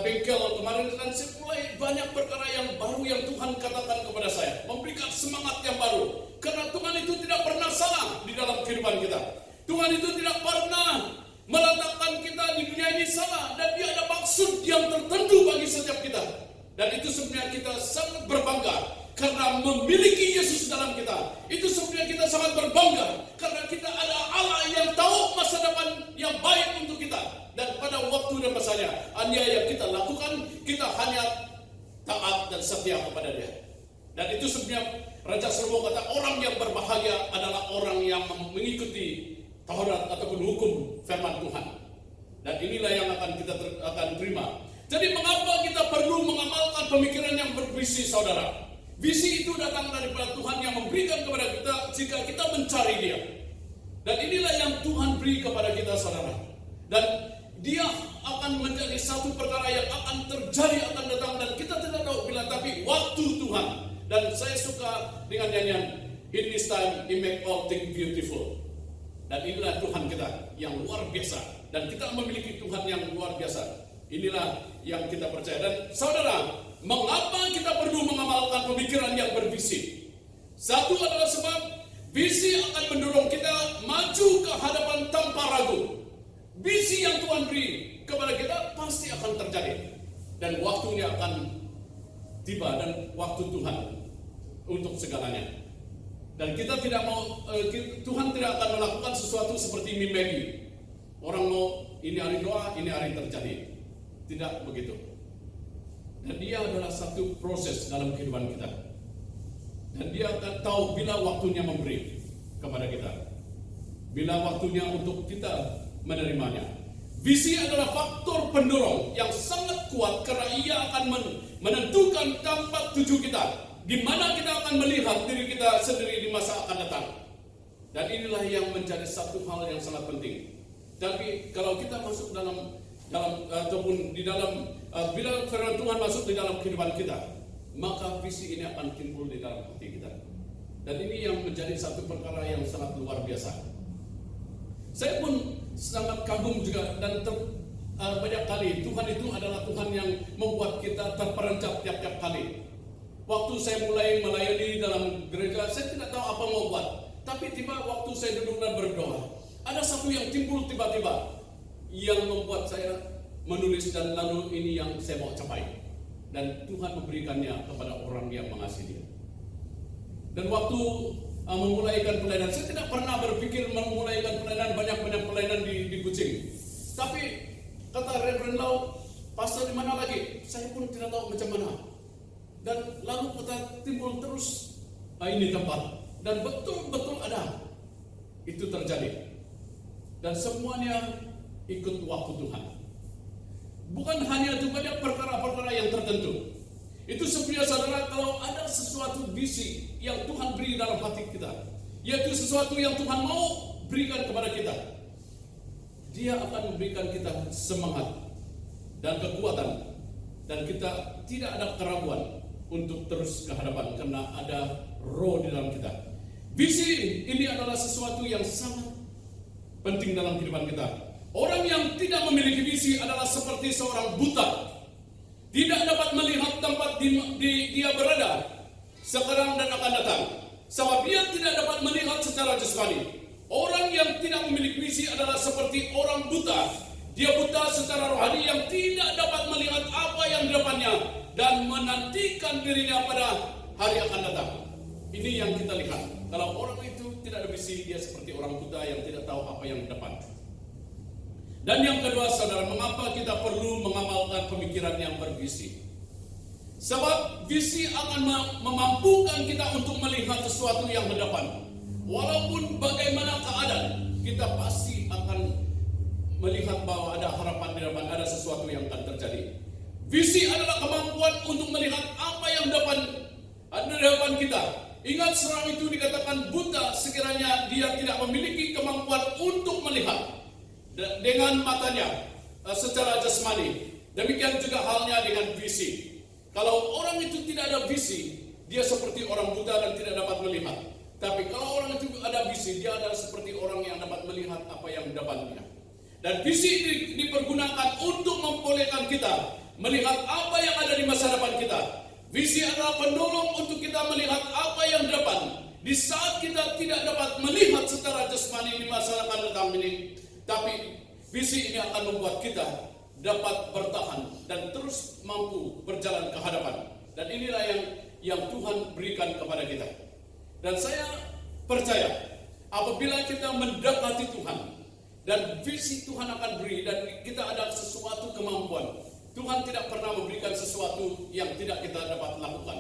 bengkel kemarin, dan saya mulai banyak perkara yang baru yang Tuhan katakan kepada saya, memberikan semangat yang baru. Karena Tuhan itu tidak pernah salah di dalam kehidupan kita. Tuhan itu tidak pernah meletakkan kita di dunia ini salah, dan Dia ada maksud yang tertentu bagi setiap kita. Dan itu sebenarnya kita sangat berbangga karena memiliki Yesus dalam kita. Itu sebenarnya kita sangat berbangga karena kita ada Allah yang tahu masa depan yang baik untuk kita. Dan pada waktu dan masanya, hanya yang kita lakukan, kita hanya taat dan setia kepada Dia. Dan itu sebenarnya Raja Salomo kata, orang yang berbahagia adalah orang yang mengikuti Taurat ataupun hukum firman Tuhan. Dan inilah yang akan kita akan terima. Jadi mengapa kita perlu mengamalkan pemikiran yang bervisi, saudara? Visi itu datang daripada Tuhan yang memberikan kepada kita jika kita mencari Dia. Dan inilah yang Tuhan beri kepada kita, saudara. Dan Dia akan menjadi satu perkara yang akan terjadi, akan datang, dan kita tidak tahu bila, tapi waktu Tuhan. Dan saya suka dengan nyanyian, In this time He make all things beautiful. Dan inilah Tuhan kita yang luar biasa. Dan kita memiliki Tuhan yang luar biasa. Inilah yang kita percaya. Dan saudara, mengapa kita perlu mengamalkan pemikiran yang bervisi? Satu adalah sebab visi akan mendorong kita maju ke hadapan tanpa ragu. Visi yang Tuhan beri kepada kita pasti akan terjadi. Dan waktunya akan tiba, dan waktu Tuhan untuk segalanya. Dan kita tidak mau, Tuhan tidak akan melakukan sesuatu seperti mimpi. Orang mau ini hari doa, ini hari terjadi. Tidak begitu. Dan Dia adalah satu proses dalam kehidupan kita. Dan Dia akan tahu bila waktunya memberi kepada kita, bila waktunya untuk kita menerimanya. Visi adalah faktor pendorong yang sangat kuat karena ia akan menentukan tempat tuju kita, di mana kita akan melihat diri kita sendiri di masa akan datang. Dan inilah yang menjadi satu hal yang sangat penting. Tapi kalau kita masuk dalam ataupun di dalam bila firman Tuhan masuk di dalam kehidupan kita, maka visi ini akan timbul di dalam hati kita. Dan ini yang menjadi satu perkara yang sangat luar biasa. Saya pun sangat kagum juga, dan banyak kali Tuhan itu adalah Tuhan yang membuat kita terperanjat tiap-tiap kali. Waktu saya mulai melayani dalam gereja, saya tidak tahu apa mau buat. Tapi tiba waktu saya duduk dan berdoa, ada satu yang timbul tiba-tiba yang membuat saya menulis, dan lalu ini yang saya mau capai. Dan Tuhan memberikannya kepada orang yang mengasihi Dia. Dan waktu memulaikan pelayanan, saya tidak pernah berpikir memulaikan pelayanan, banyak-banyak pelayanan di Kucing. Tapi kata Reverend Lau, pastor di mana lagi? Saya pun tidak tahu macam mana. Dan lalu kita timbul terus, ini tempat. Dan betul-betul ada. Itu terjadi. Dan semuanya ikut waktu Tuhan. Bukan hanya itu, banyak perkara-perkara yang tertentu. Itu sebenarnya saudara, kalau ada sesuatu visi yang Tuhan beri dalam hati kita, yaitu sesuatu yang Tuhan mau berikan kepada kita. Dia akan memberikan kita semangat dan kekuatan, dan kita tidak ada keraguan untuk terus ke hadapan karena ada roh di dalam kita. Visi ini adalah sesuatu yang sangat penting dalam kehidupan kita. Orang yang tidak memiliki visi adalah seperti seorang buta, tidak dapat melihat tempat dia berada sekarang dan akan datang, sebab dia tidak dapat melihat secara jasmani. Orang yang tidak memiliki visi adalah seperti orang buta. Dia buta secara rohani yang tidak dapat melihat apa yang di depannya dan menantikan dirinya pada hari akan datang. Ini yang kita lihat. Kalau orang itu tidak ada visi, dia seperti orang buta yang tidak tahu apa yang di depan. Dan yang kedua, saudara, mengapa kita perlu mengamalkan pemikiran yang bervisi? Sebab visi akan memampukan kita untuk melihat sesuatu yang di depan. Walaupun bagaimana keadaan, kita pasti akan melihat bahwa ada harapan di depan, ada sesuatu yang akan terjadi. Visi adalah kemampuan untuk melihat apa yang ada di depan kita. Ingat, seorang itu dikatakan buta sekiranya dia tidak memiliki kemampuan untuk melihat dengan matanya secara jasmani. Demikian juga halnya dengan visi. Kalau orang itu tidak ada visi, dia seperti orang buta dan tidak dapat melihat. Tapi kalau orang itu ada visi, dia adalah seperti orang yang dapat melihat apa yang di depannya. Dan visi dipergunakan untuk membolehkan kita melihat apa yang ada di masa depan kita. Visi adalah penolong untuk kita melihat apa yang di depan. Di saat kita tidak dapat melihat secara jasmani di masa akan datang ini, tapi visi ini akan membuat kita dapat bertahan dan terus mampu berjalan ke hadapan. Dan inilah yang Tuhan berikan kepada kita. Dan saya percaya apabila kita mendekati Tuhan dan visi Tuhan akan beri dan kita ada sesuatu kemampuan, Tuhan tidak pernah memberikan sesuatu yang tidak kita dapat lakukan.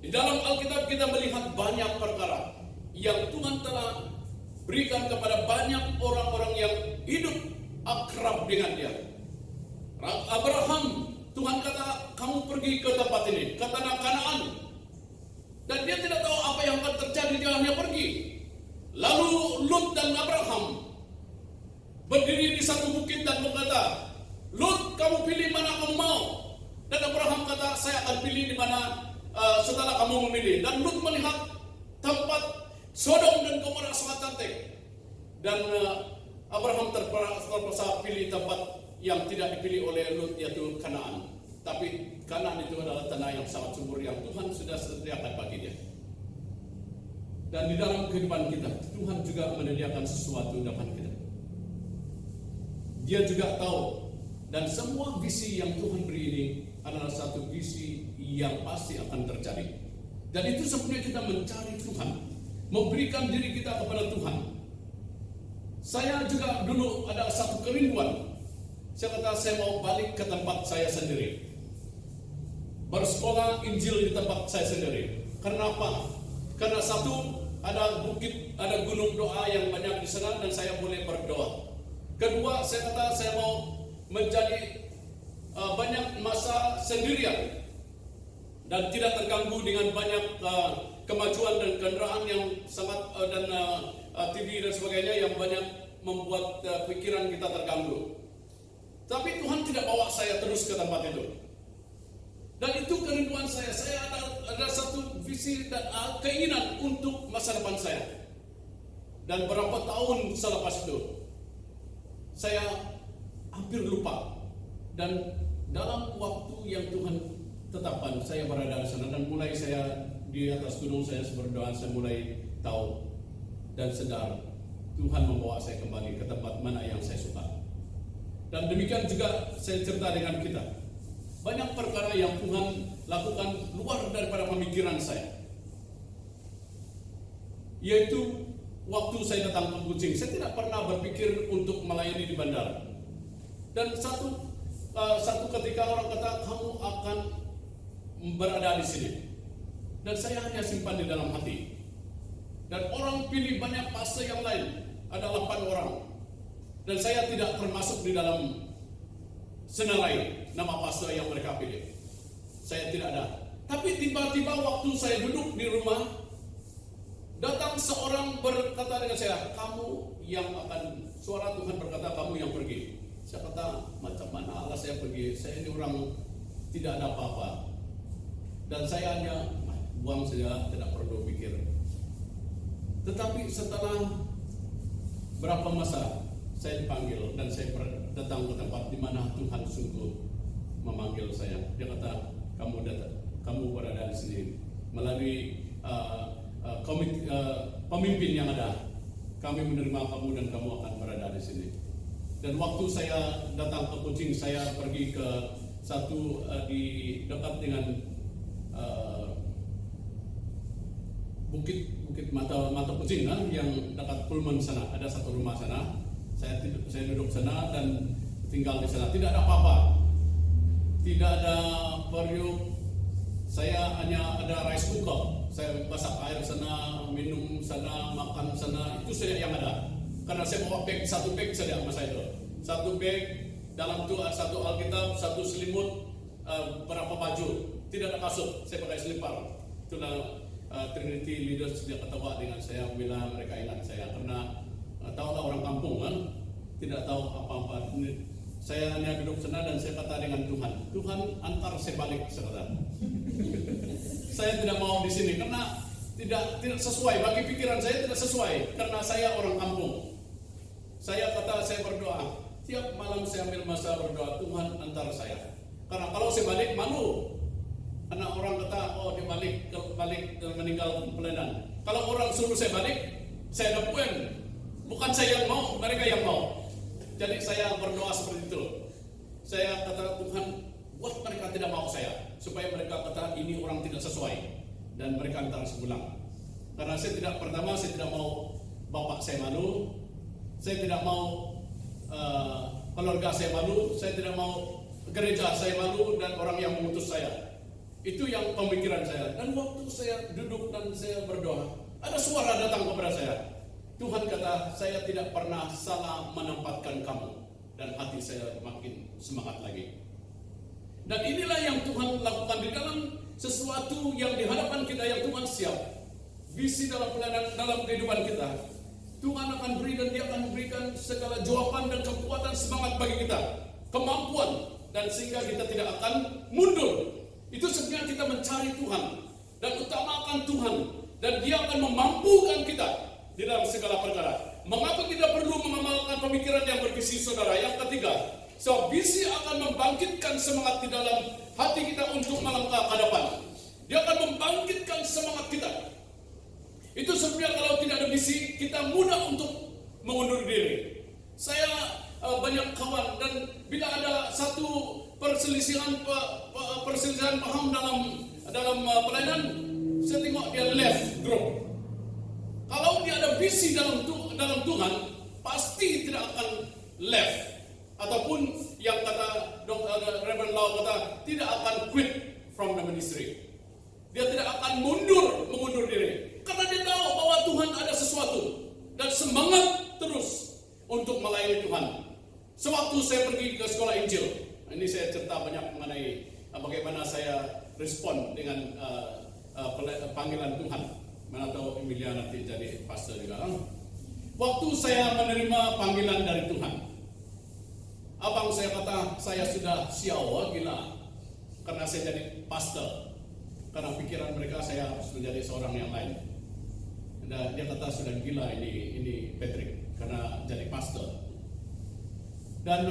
Di dalam Alkitab kita melihat banyak perkara yang Tuhan telah berikan kepada banyak orang-orang yang hidup akrab dengan Dia. Abraham, Tuhan kata, kamu pergi ke tempat ini, ke tanah Kanaan. Dan dia tidak tahu apa yang akan terjadi, dia hanya pergi. Lalu Lut dan Abraham berdiri di satu bukit dan berkata, Lut, kamu pilih mana kamu mau. Dan Abraham kata, saya akan pilih di mana setelah kamu memilih. Dan Lut melihat tempat Sodom dan Gomora sangat cantik. Dan Abraham terpaksa pilih tempat yang tidak dipilih oleh Lut, yaitu Kanaan. Tapi Kanaan itu adalah tanah yang sangat subur yang Tuhan sudah sediakan bagi dia. Dan di dalam kehidupan kita, Tuhan juga menyediakan sesuatu dalam kita. Dia juga tahu, dan semua visi yang Tuhan beri ini adalah satu visi yang pasti akan terjadi. Dan itu sebenarnya kita mencari Tuhan, memberikan diri kita kepada Tuhan. Saya juga dulu ada satu kerinduan. Saya kata saya mau balik ke tempat saya sendiri, bersekolah Injil di tempat saya sendiri. Karena apa? Karena satu, ada bukit, ada gunung doa yang banyak di sana dan saya boleh berdoa. Kedua, saya kata saya mau menjadi banyak masa sendirian dan tidak terganggu dengan banyak kemajuan dan kendaraan yang sangat dan TV dan sebagainya yang banyak membuat pikiran kita terganggu. Tapi Tuhan tidak bawa saya terus ke tempat itu. Dan itu kerinduan saya. Saya ada satu visi dan keinginan untuk masa depan saya. Dan berapa tahun selepas itu, saya hampir lupa. Dan dalam waktu yang Tuhan tetapkan, saya berada di sana. Dan mulai saya di atas gunung, saya berdoa, saya mulai tahu dan sadar Tuhan membawa saya kembali ke tempat mana yang saya suka. Dan demikian juga saya cerita dengan kita. Banyak perkara yang Tuhan lakukan luar daripada pemikiran saya. Yaitu waktu saya datang ke Kucing, saya tidak pernah berpikir untuk melayani di bandara. Dan satu ketika orang kata kamu akan berada di sini. Dan saya hanya simpan di dalam hati. Dan orang pilih banyak pastor yang lain, ada 8 orang. Dan saya tidak termasuk di dalam senarai nama pastor yang mereka pilih. Saya tidak ada. Tapi tiba-tiba waktu saya duduk di rumah Datang seorang berkata dengan saya, kamu yang akan, suara Tuhan berkata kamu yang pergi. Saya kata, macam mana Allah saya pergi? Saya ini orang tidak ada apa-apa. Dan saya hanya buang saja, tidak perlu pikir. Tetapi setelah berapa masa saya dipanggil dan saya datang ke tempat di mana Tuhan sungguh memanggil saya. Dia kata, kamu berada di sini melalui pemimpin yang ada. Kami menerima kamu dan kamu akan berada di sini. Dan waktu saya datang ke Kucing, saya pergi ke satu di dekat dengan bukit mata Kucing kan, yang dekat Pullman sana. Ada satu rumah sana. Saya duduk sana dan tinggal di sana. Tidak ada apa-apa. Tidak ada periuk. Saya hanya ada rice cooker. Saya masak air sana, minum sana, makan sana. Itu saja yang ada. Karena saya bawa bag, satu bag saja sama saya itu. Satu bag, dalam itu satu Alkitab, satu selimut, berapa baju. Tidak ada kasut, saya pakai selipar. Itulah Trinity Leaders dia ketawa dengan saya bila mereka ingat saya. Karena tahulah orang kampung kan, tidak tahu apa-apa. Saya hanya duduk sana dan saya kata dengan Tuhan antar saya balik, saya kata. Saya tidak mau di sini karena tidak sesuai, bagi pikiran saya tidak sesuai karena saya orang kampung. Saya berdoa, tiap malam saya ambil masa berdoa, Tuhan antar saya. Karena kalau saya balik malu. Karena orang kata, oh dia balik meninggal pelayanan. Kalau orang suruh saya balik, saya ada poin. Bukan saya yang mau, mereka yang mau. Jadi saya berdoa seperti itu. Saya kata, Tuhan, buat mereka tidak mau saya, supaya mereka kata ini orang tidak sesuai dan mereka antar sepulang. Karena saya tidak mau bapak saya malu, saya tidak mau keluarga saya malu, saya tidak mau gereja saya malu dan orang yang mengutus saya. Itu yang pemikiran saya. Dan waktu saya duduk dan saya berdoa, ada suara datang kepada saya. Tuhan kata, saya tidak pernah salah menempatkan kamu. Dan hati saya makin semangat lagi. Dan inilah yang Tuhan lakukan di dalam sesuatu yang di hadapan kita, yang Tuhan siap. Visi dalam pelayanan, dalam kehidupan kita. Tuhan akan beri dan dia akan berikan segala jawaban dan kekuatan semangat bagi kita. Kemampuan. Dan sehingga kita tidak akan mundur. Itu sebenarnya kita mencari Tuhan. Dan utamakan Tuhan. Dan dia akan memampukan kita di dalam segala perkara. Mengapa kita perlu mengamalkan pemikiran yang bervisi, saudara? Yang ketiga, so visi akan membangkitkan semangat di dalam hati kita untuk melangkah ke depan. Dia akan membangkitkan semangat kita. Itu sebenarnya kalau tidak ada visi, kita mudah untuk mengundur diri. Saya banyak kawan dan bila ada satu perselisihan paham dalam pelayanan, saya tengok dia left group. Kalau dia ada visi dalam Tuhan, pasti tidak akan left. Ataupun yang kata Reverend Lau kata, tidak akan quit from the ministry. Dia tidak akan mengundur diri. Karena dia tahu bahwa Tuhan ada sesuatu. Dan semangat terus untuk melayani Tuhan. Sewaktu saya pergi ke sekolah Injil, ini saya cerita banyak mengenai bagaimana saya respon dengan panggilan Tuhan. Mana tahu Emilia nanti jadi pastor juga. Waktu saya menerima panggilan dari Tuhan, abang saya kata saya sudah siawa gila karena saya jadi pastor. Karena pikiran mereka saya harus menjadi seorang yang lain. Dan dia kata sudah gila ini Patrick karena jadi pastor. Dan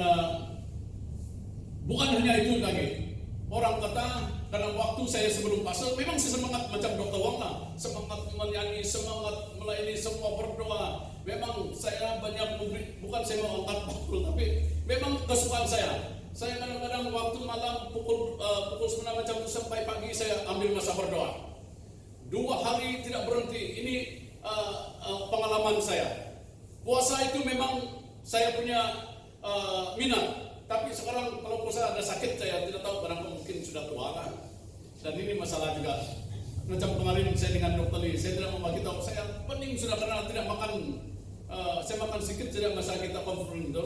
bukan hanya itu lagi. Orang kata karena waktu saya sebelum pastor memang saya semangat macam Dr. Wang lah, semangat menyanyi, semangat melayani, semua berdoa. Memang saya banyak memberi, bukan saya mau angkat pukul, tapi memang kesukaan saya. Saya kadang-kadang waktu malam pukul 9 macam itu sampai pagi saya ambil masa berdoa. 2 hari tidak berhenti. Ini pengalaman saya. Puasa itu memang saya punya minat. Tapi sekarang kalau puasa ada sakit saya tidak tahu, barang mungkin sudah tua kan. Dan ini masalah juga. Macam kemarin saya dengan Dr. Lee, saya tidak membagi tahu, saya pening sudah karena tidak makan. Saya makan sedikit saja masa kita konfront itu.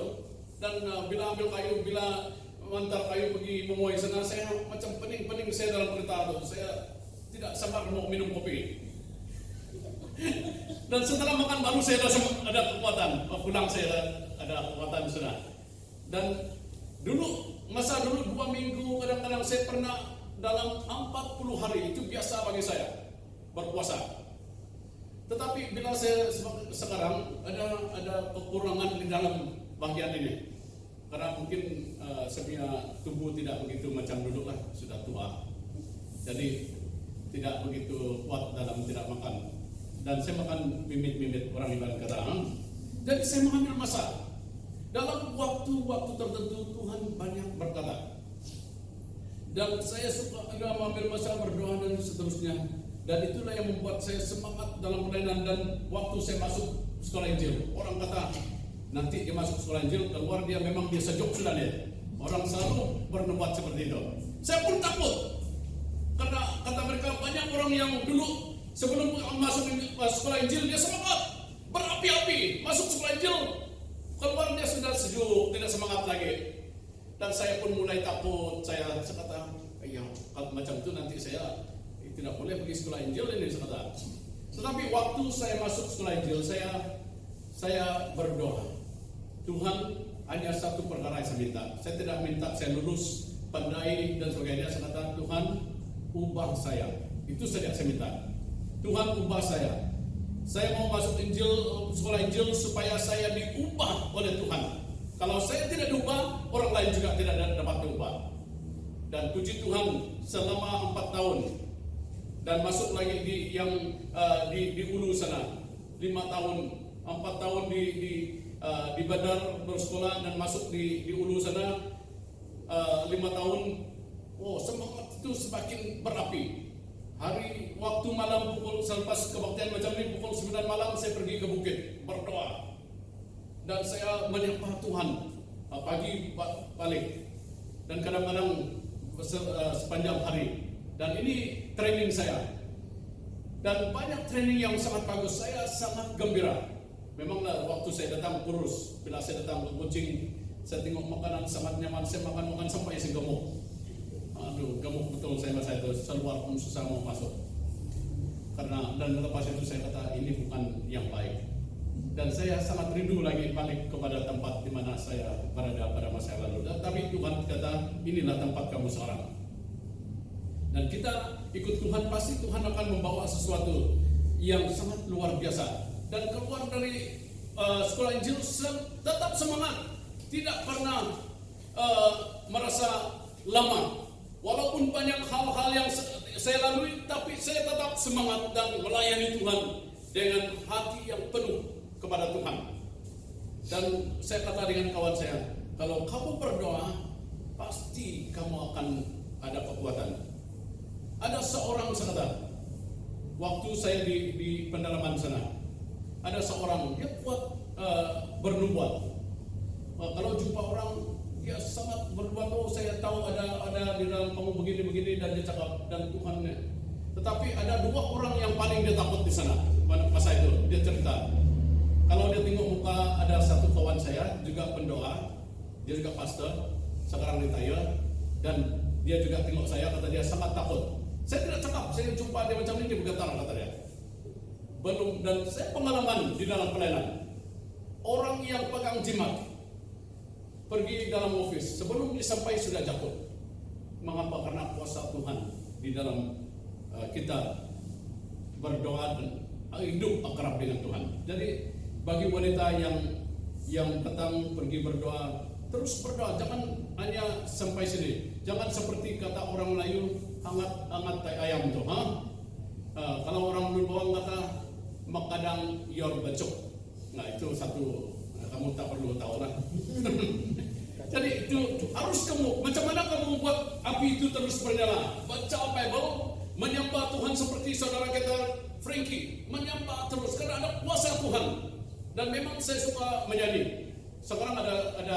Dan bila ambil kayu, bila mengantar kayu pergi memuai sana, saya macam pening saya dalam kereta itu. Saya tidak sabar mau minum kopi. Dan setelah makan baru saya ada kekuatan. Pulang saya ada kekuatan sudah. Dan masa dulu 2 minggu kadang-kadang saya pernah dalam 40 hari itu biasa bagi saya berpuasa. Tetapi bila saya sekarang ada kekurangan di dalam bagian ini. Karena mungkin saya punya tubuh tidak begitu macam dulu lah, sudah tua. Jadi tidak begitu kuat dalam tidak makan. Dan saya makan mimit-mimit orang Iban kata. Jadi saya mengambil masa. Dalam waktu-waktu tertentu Tuhan banyak berkata. Dan saya suka mengambil masa berdoa dan seterusnya. Dan itulah yang membuat saya semangat dalam pelayanan. Dan waktu saya masuk sekolah Injil, orang kata nanti dia masuk sekolah Injil, keluar dia memang dia sejuk sudah dia. Orang selalu bernubuat seperti itu. Saya pun takut. Karena kata mereka banyak orang yang dulu sebelum masuk sekolah Injil dia semangat, berapi-api, masuk sekolah Injil, keluar dia sudah sejuk, tidak semangat lagi. Dan saya pun mulai takut. Saya kata, ya kalau macam itu nanti saya tidak boleh pergi sekolah Injil ini, saya kata. Tetapi waktu saya masuk sekolah Injil, saya berdoa. Tuhan, hanya satu perkara yang saya minta. Saya tidak minta saya lulus, pandai dan sebagainya. Saya kata, Tuhan, ubah saya. Itu saja saya minta. Tuhan, ubah saya. Saya mau masuk sekolah Injil supaya saya diubah oleh Tuhan. Kalau saya tidak diubah, orang lain juga tidak dapat diubah. Dan puji Tuhan, selama 4 tahun dan masuk lagi di Ulu sana, 5 tahun, 4 tahun di Badar bersekolah dan masuk di Ulu sana 5 tahun. Oh, semangat itu semakin berapi. Hari waktu malam selepas kebaktian macam ini pukul 9 malam saya pergi ke bukit berdoa. Dan saya menyembah Tuhan pagi balik. Dan kadang-kadang sepanjang hari. Dan ini training saya. Dan banyak training yang sangat bagus. Saya sangat gembira. Memanglah waktu saya datang kurus. Bila saya datang ke coaching, saya tengok makanan sangat nyaman. Saya makan sampai saya gemuk. Aduh, gemuk betul saya masa itu. Seluar pun susah mau masuk. Karena dan lepas itu saya kata ini bukan yang baik. Dan saya sangat rindu lagi balik kepada tempat di mana saya berada pada masa yang lalu. Tapi Tuhan kata inilah tempat kamu sekarang. Dan kita ikut Tuhan, pasti Tuhan akan membawa sesuatu yang sangat luar biasa. Dan keluar dari sekolah Injil tetap semangat, tidak pernah merasa lama. Walaupun banyak hal-hal yang saya lalui, tapi saya tetap semangat dan melayani Tuhan dengan hati yang penuh kepada Tuhan. Dan saya kata dengan kawan saya, kalau kamu berdoa, pasti kamu akan ada kekuatan. Ada seorang sahabat, waktu saya di pendalaman sana, ada seorang dia kuat bernubuat. Kalau jumpa orang dia sangat bernubuat. Oh, saya tahu ada di dalam kamu begini dan dia cakap dan Tuhan. Tetapi ada 2 orang yang paling dia takut di sana. Masa itu dia cerita. Kalau dia tengok muka, ada satu kawan saya juga pendoa, dia juga pastor, sekarang retire, dan dia juga tengok saya, kata dia sangat takut. Saya tidak cakap, saya jumpa dia macam ini, dia bergetar, kata dia. Belum, dan saya pengalaman di dalam pelayanan. Orang yang pegang jimat, pergi dalam office, sebelum dia sampai sudah jatuh. Mengapa? Karena kuasa Tuhan di dalam kita berdoa dan hidup akrab dengan Tuhan. Jadi bagi wanita yang datang pergi berdoa, terus berdoa, jangan hanya sampai sini. Jangan seperti kata orang Melayu, hangat tai ayam tuh, kalau orang Bawang kata makadang yor becok. Nah, itu satu kamu tak perlu tahu lah. Jadi itu harus kamu, macam mana kamu buat api itu terus bernyala? Baca Bible, menyembah Tuhan seperti saudara kita Frankie, menyembah terus karena ada kuasa Tuhan. Dan memang saya suka menyanyi. Sekarang ada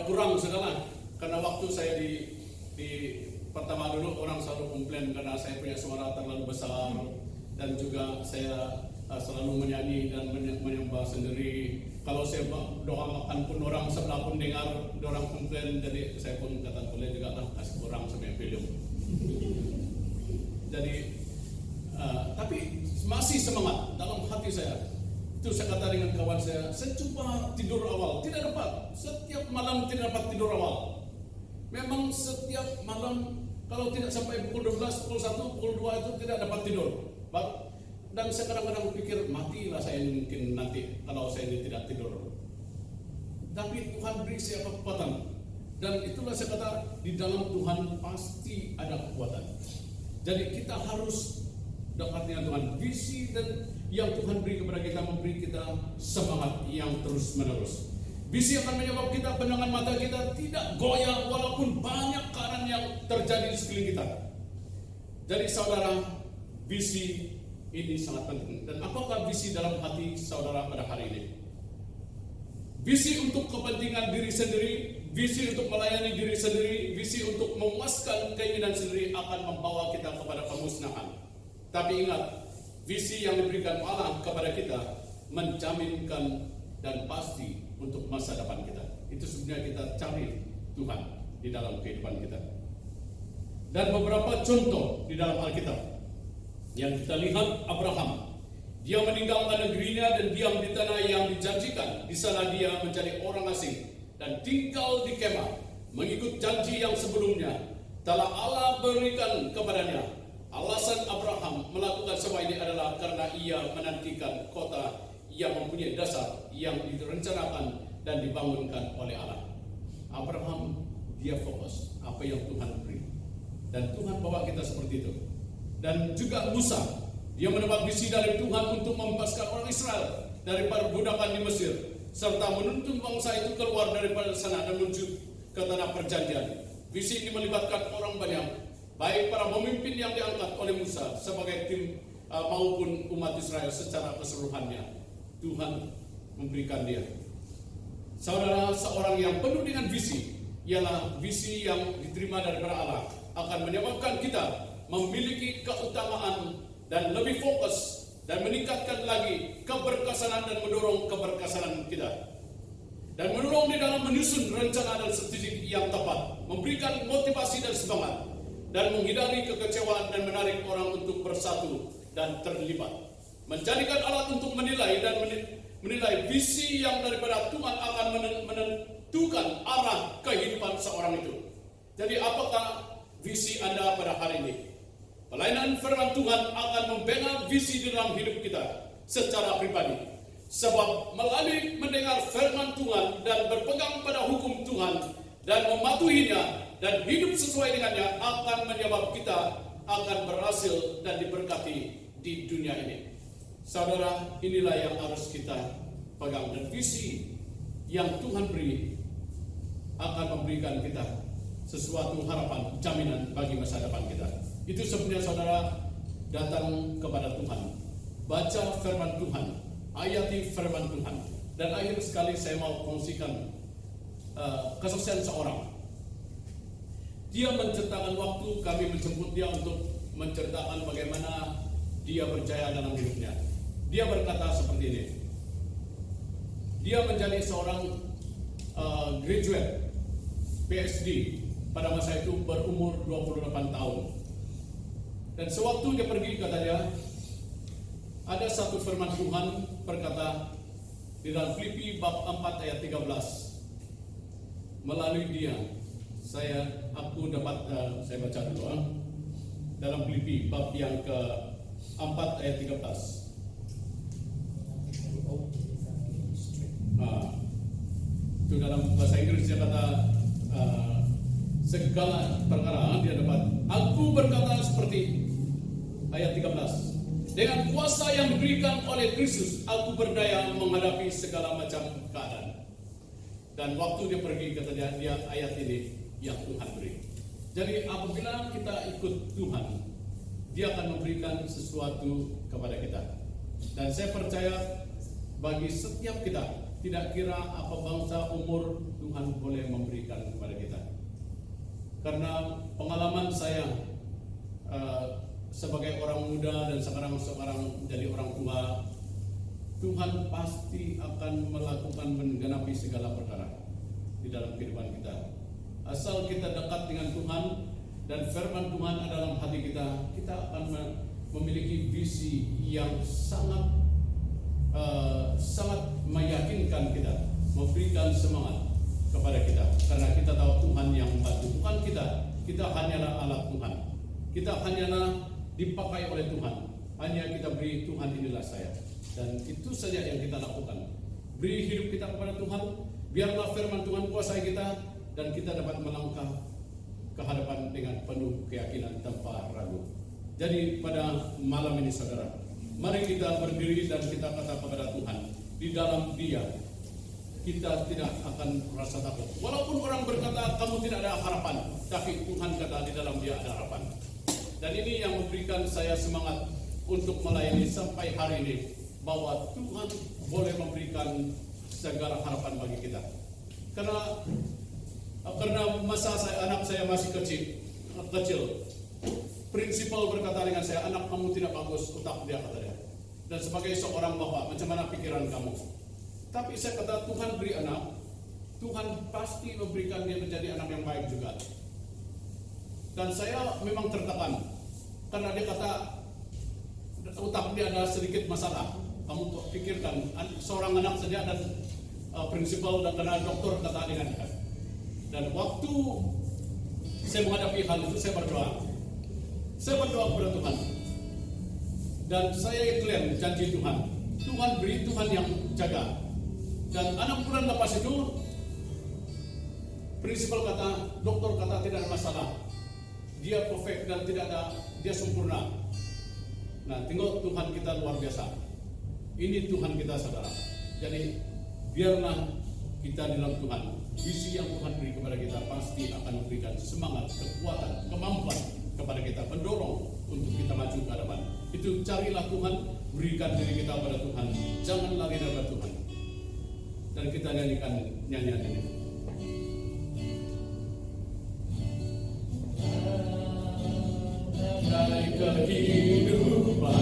kurang segala. Karena waktu saya di pertama dulu orang selalu komplain karena saya punya suara terlalu besar dan juga saya selalu menyanyi dan menyembah sendiri. Kalau saya doa makan pun orang sebelah pun dengar, orang komplain. Jadi saya pun kata boleh juga lah kasih kurang sampai film. Jadi Tapi masih semangat dalam hati saya. Itu saya kata dengan kawan saya coba tidur awal, tidak dapat. Setiap malam tidak dapat tidur awal. Memang setiap malam kalau tidak sampai pukul 12, pukul 1, pukul 2 itu tidak dapat tidur. Dan saya kadang-kadang pikir matilah saya mungkin nanti kalau saya ini tidak tidur. Tapi Tuhan beri saya kekuatan. Dan itulah saya kata di dalam Tuhan pasti ada kekuatan. Jadi kita harus dekat dengan Tuhan. Visi dan yang Tuhan beri kepada kita memberi kita semangat yang terus menerus. Visi akan menyebabkan kita pandangan mata kita tidak goyah walaupun banyak keadaan yang terjadi di sekeliling kita. Jadi saudara, visi ini sangat penting. Dan apakah visi dalam hati saudara pada hari ini? Visi untuk kepentingan diri sendiri, visi untuk melayani diri sendiri, visi untuk memuaskan keinginan sendiri akan membawa kita kepada pemusnahan. Tapi ingat, visi yang diberikan Allah kepada kita menjaminkan dan pasti untuk masa depan kita. Itu sebenarnya kita cari Tuhan di dalam kehidupan kita. Dan beberapa contoh di dalam Alkitab yang kita lihat, Abraham, dia meninggalkan negerinya dan diam di tanah yang dijanjikan. Di sana dia menjadi orang asing dan tinggal di kemah, mengikut janji yang sebelumnya telah Allah berikan kepadanya. Alasan Abraham melakukan semua ini adalah karena ia menantikan kota yang mempunyai dasar yang direncanakan dan dibangunkan oleh Allah. Abraham dia fokus apa yang Tuhan beri, dan Tuhan bawa kita seperti itu. Dan juga Musa, dia mendapat visi dari Tuhan untuk membebaskan orang Israel dari perbudakan di Mesir, serta menuntun bangsa itu keluar daripada sana dan menuju ke tanah perjanjian. Visi ini melibatkan orang banyak, baik para pemimpin yang diangkat oleh Musa sebagai tim maupun umat Israel secara keseluruhannya. Tuhan memberikan dia. Saudara, seorang yang penuh dengan visi ialah visi yang diterima daripada Allah akan menyebabkan kita memiliki keutamaan dan lebih fokus dan meningkatkan lagi keberkesanan dan mendorong keberkesanan kita. Dan mendorong di dalam menyusun rencana dan strategi yang tepat, memberikan motivasi dan semangat, dan menghindari kekecewaan dan menarik orang untuk bersatu dan terlibat. Menjadikan alat untuk menilai dan menilai visi yang daripada Tuhan akan menentukan arah kehidupan seorang itu. Jadi apakah visi Anda pada hari ini? Pelayanan firman Tuhan akan membina visi di dalam hidup kita secara pribadi. Sebab melalui mendengar firman Tuhan dan berpegang pada hukum Tuhan dan mematuhinya dan hidup sesuai dengannya akan menyebabkan kita akan berhasil dan diberkati di dunia ini. Saudara, inilah yang harus kita pegang, dan visi yang Tuhan beri akan memberikan kita sesuatu harapan, jaminan bagi masa depan kita. Itu sebenarnya saudara datang kepada Tuhan, baca firman Tuhan, ayati firman Tuhan. Dan akhir sekali saya mau kongsikan kesaksian seorang. Dia menceritakan waktu kami menjemput dia untuk menceritakan bagaimana dia berjaya dalam hidupnya. Dia berkata seperti ini. Dia menjadi seorang graduate PhD pada masa itu berumur 28 tahun. Dan sewaktu dia pergi, katanya, ada satu firman Tuhan berkata di dalam Filipi bab 4 ayat 13. Melalui dia aku dapat saya baca dulu dalam Filipi bab yang ke-4 ayat 13. Itu dalam bahasa Inggris dia kata segala perkara dia dapat. Aku berkata seperti ayat 13. Dengan kuasa yang diberikan oleh Kristus, aku berdaya menghadapi segala macam keadaan. Dan waktu dia pergi, katanya, dia ayat ini yang Tuhan beri. Jadi apabila kita ikut Tuhan, dia akan memberikan sesuatu kepada kita. Dan saya percaya bagi setiap kita, tidak kira apa bangsa, umur, Tuhan boleh memberikan kepada kita. Karena pengalaman saya sebagai orang muda dan sekarang menjadi orang tua, Tuhan pasti akan melakukan menggenapi segala perkara di dalam kehidupan kita. Asal kita dekat dengan Tuhan dan firman Tuhan dalam hati kita, kita akan memiliki visi yang sangat meyakinkan kita, memberikan semangat kepada kita, karena kita tahu Tuhan yang membantu. Bukan kita hanyalah alat Tuhan, kita hanyalah dipakai oleh Tuhan. Hanya kita beri Tuhan, inilah saya, dan itu saja yang kita lakukan. Beri hidup kita kepada Tuhan, biarlah firman Tuhan kuasai kita, dan kita dapat melangkah ke hadapan dengan penuh keyakinan tanpa ragu. Jadi pada malam ini saudara, mari kita berdiri dan kita kata kepada Tuhan, di dalam Dia kita tidak akan merasa takut. Walaupun orang berkata kamu tidak ada harapan, tapi Tuhan kata di dalam Dia ada harapan. Dan ini yang memberikan saya semangat untuk melayani sampai hari ini, bahwa Tuhan boleh memberikan segala harapan bagi kita. Karena masa anak saya masih kecil, prinsipal berkata dengan saya, anak kamu tidak bagus otak dia, kata dia. Dan sebagai seorang bapak, macam mana pikiran kamu? Tapi saya kata, Tuhan beri anak, Tuhan pasti memberikan dia menjadi anak yang baik juga. Dan saya memang tertekan, karena dia kata otak dia ada sedikit masalah. Kamu pikirkan seorang anak saja dan prinsipal dan kena dokter kata dengan dia. Dan waktu saya menghadapi hal itu, saya berdoa kepada Tuhan, dan saya klaim janji Tuhan beri, Tuhan yang jaga. Dan 6 bulan lepas itu, prinsipal kata, dokter kata tidak ada masalah, dia perfect dan dia sempurna. Nah, tengok Tuhan kita luar biasa. Ini Tuhan kita saudara. Jadi biarlah kita di dalam Tuhan. Visi yang Tuhan beri kepada kita pasti akan memberikan semangat, kekuatan, kemampuan kepada kita, mendorong untuk kita maju ke hadapan. Itu carilah Tuhan, berikan diri kita pada Tuhan, jangan lari dari Tuhan. Dan kita nyanyikan nyanyian ini. Dari kehidupan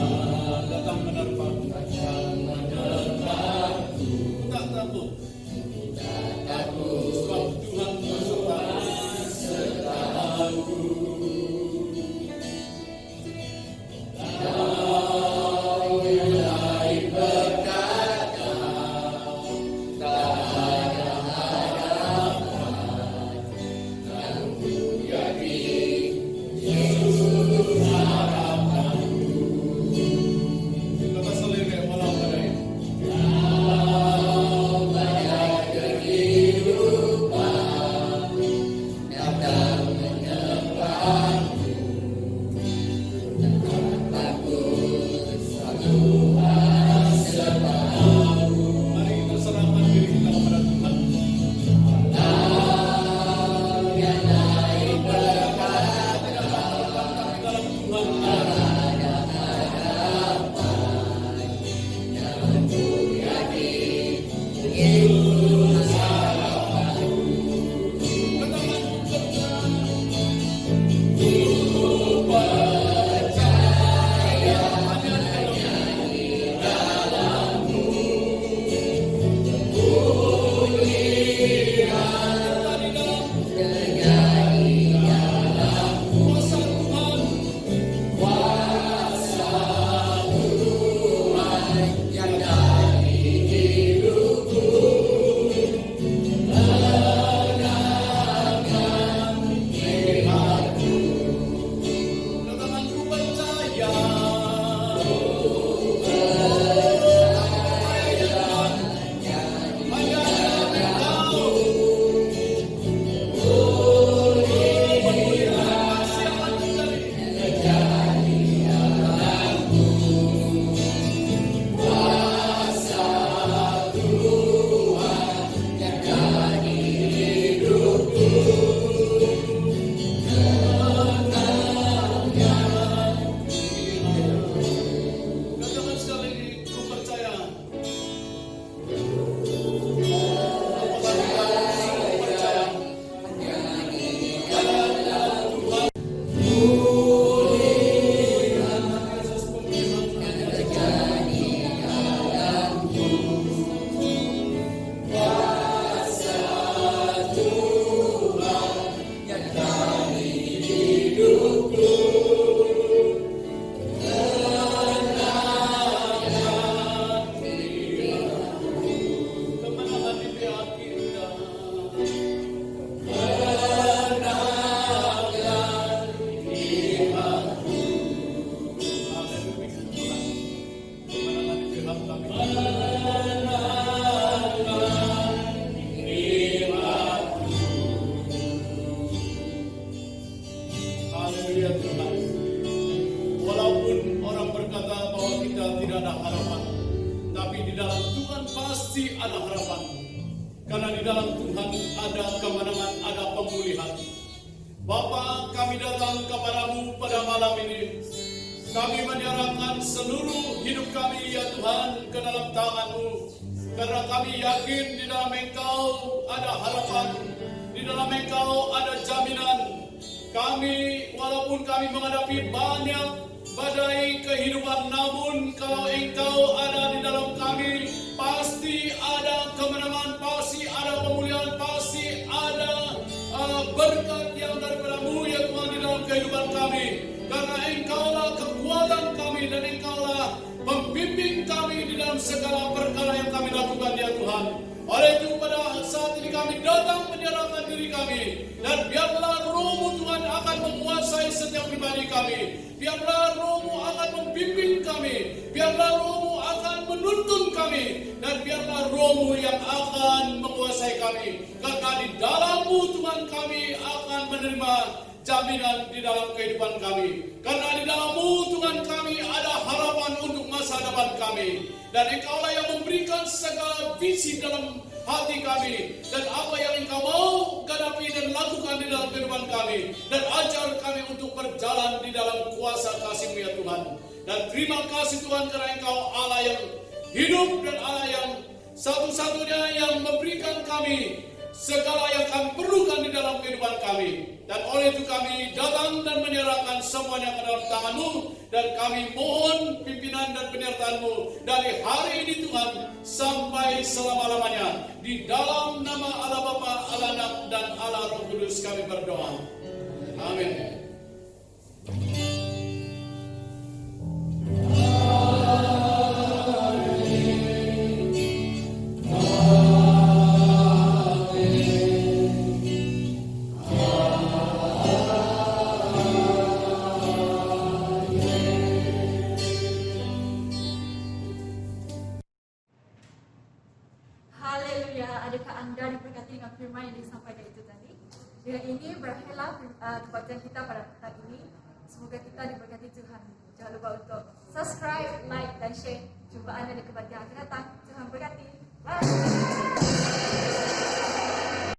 datang menerpaku, tak takut, sebab Tuhan besertaku. Kau mulai berkata, tak ada pasti ada harapan. Karena di dalam Tuhan ada kemenangan, ada pemulihan. Bapa, kami datang kepadamu pada malam ini. Kami menyerahkan seluruh hidup kami ya Tuhan ke dalam tangan-Mu. Karena kami yakin di dalam Engkau ada harapan, di dalam Engkau ada jaminan. Kami walaupun kami menghadapi banyak badai kehidupan, namun kalau Engkau ada di dalam kami, pasti ada kemenangan, pasti ada pemulihan, pasti ada berkat yang daripada-Mu ya Tuhan di dalam kehidupan kami. Karena Engkaulah kekuatan kami dan Engkaulah membimbing kami di dalam segala perkara yang kami lakukan ya Tuhan. Oleh itu pada saat ini kami datang menyerahkan diri kami, dan biarlah Roh-Mu Tuhan akan menguasai setiap pribadi kami. Biarlah Roh-Mu akan membimbing kami, biarlah Roh-Mu akan menuntun kami, dan biarlah Roh-Mu yang akan menguasai kami. Karena di dalam-Mu Tuhan kami akan menerima jaminan di dalam kehidupan kami. Karena di dalam-Mu Tuhan kami ada harapan untuk masa depan kami. Dan Engkaulah yang memberikan segala visi dalam hati kami. Dan apa yang Engkau mau hadapi dan lakukan di dalam kehidupan kami. Dan ajar kami untuk berjalan di dalam kuasa kasih-Mu ya Tuhan. Dan terima kasih Tuhan karena Engkau Allah yang hidup dan Allah yang satu-satunya yang memberikan kami segala yang kami perlukan di dalam kehidupan kami. Dan oleh itu kami datang dan menyerahkan semuanya ke dalam tangan-Mu. Dan kami mohon pimpinan dan penyertaan-Mu dari hari ini Tuhan sampai selama-lamanya. Di dalam nama Allah Bapa, Allah Anak, dan Allah Roh Kudus kami berdoa. Amin. Haleluya, adakah Anda diberkati dengan firman yang disampaikan itu tadi? Dengan ini berakhirlah kebaktian kita pada petang ini. Semoga kita diberkati Tuhan. Jangan lupa untuk subscribe, like, dan share. Jumpa Anda di kebaktian akan datang. Tuhan berkati. Bye.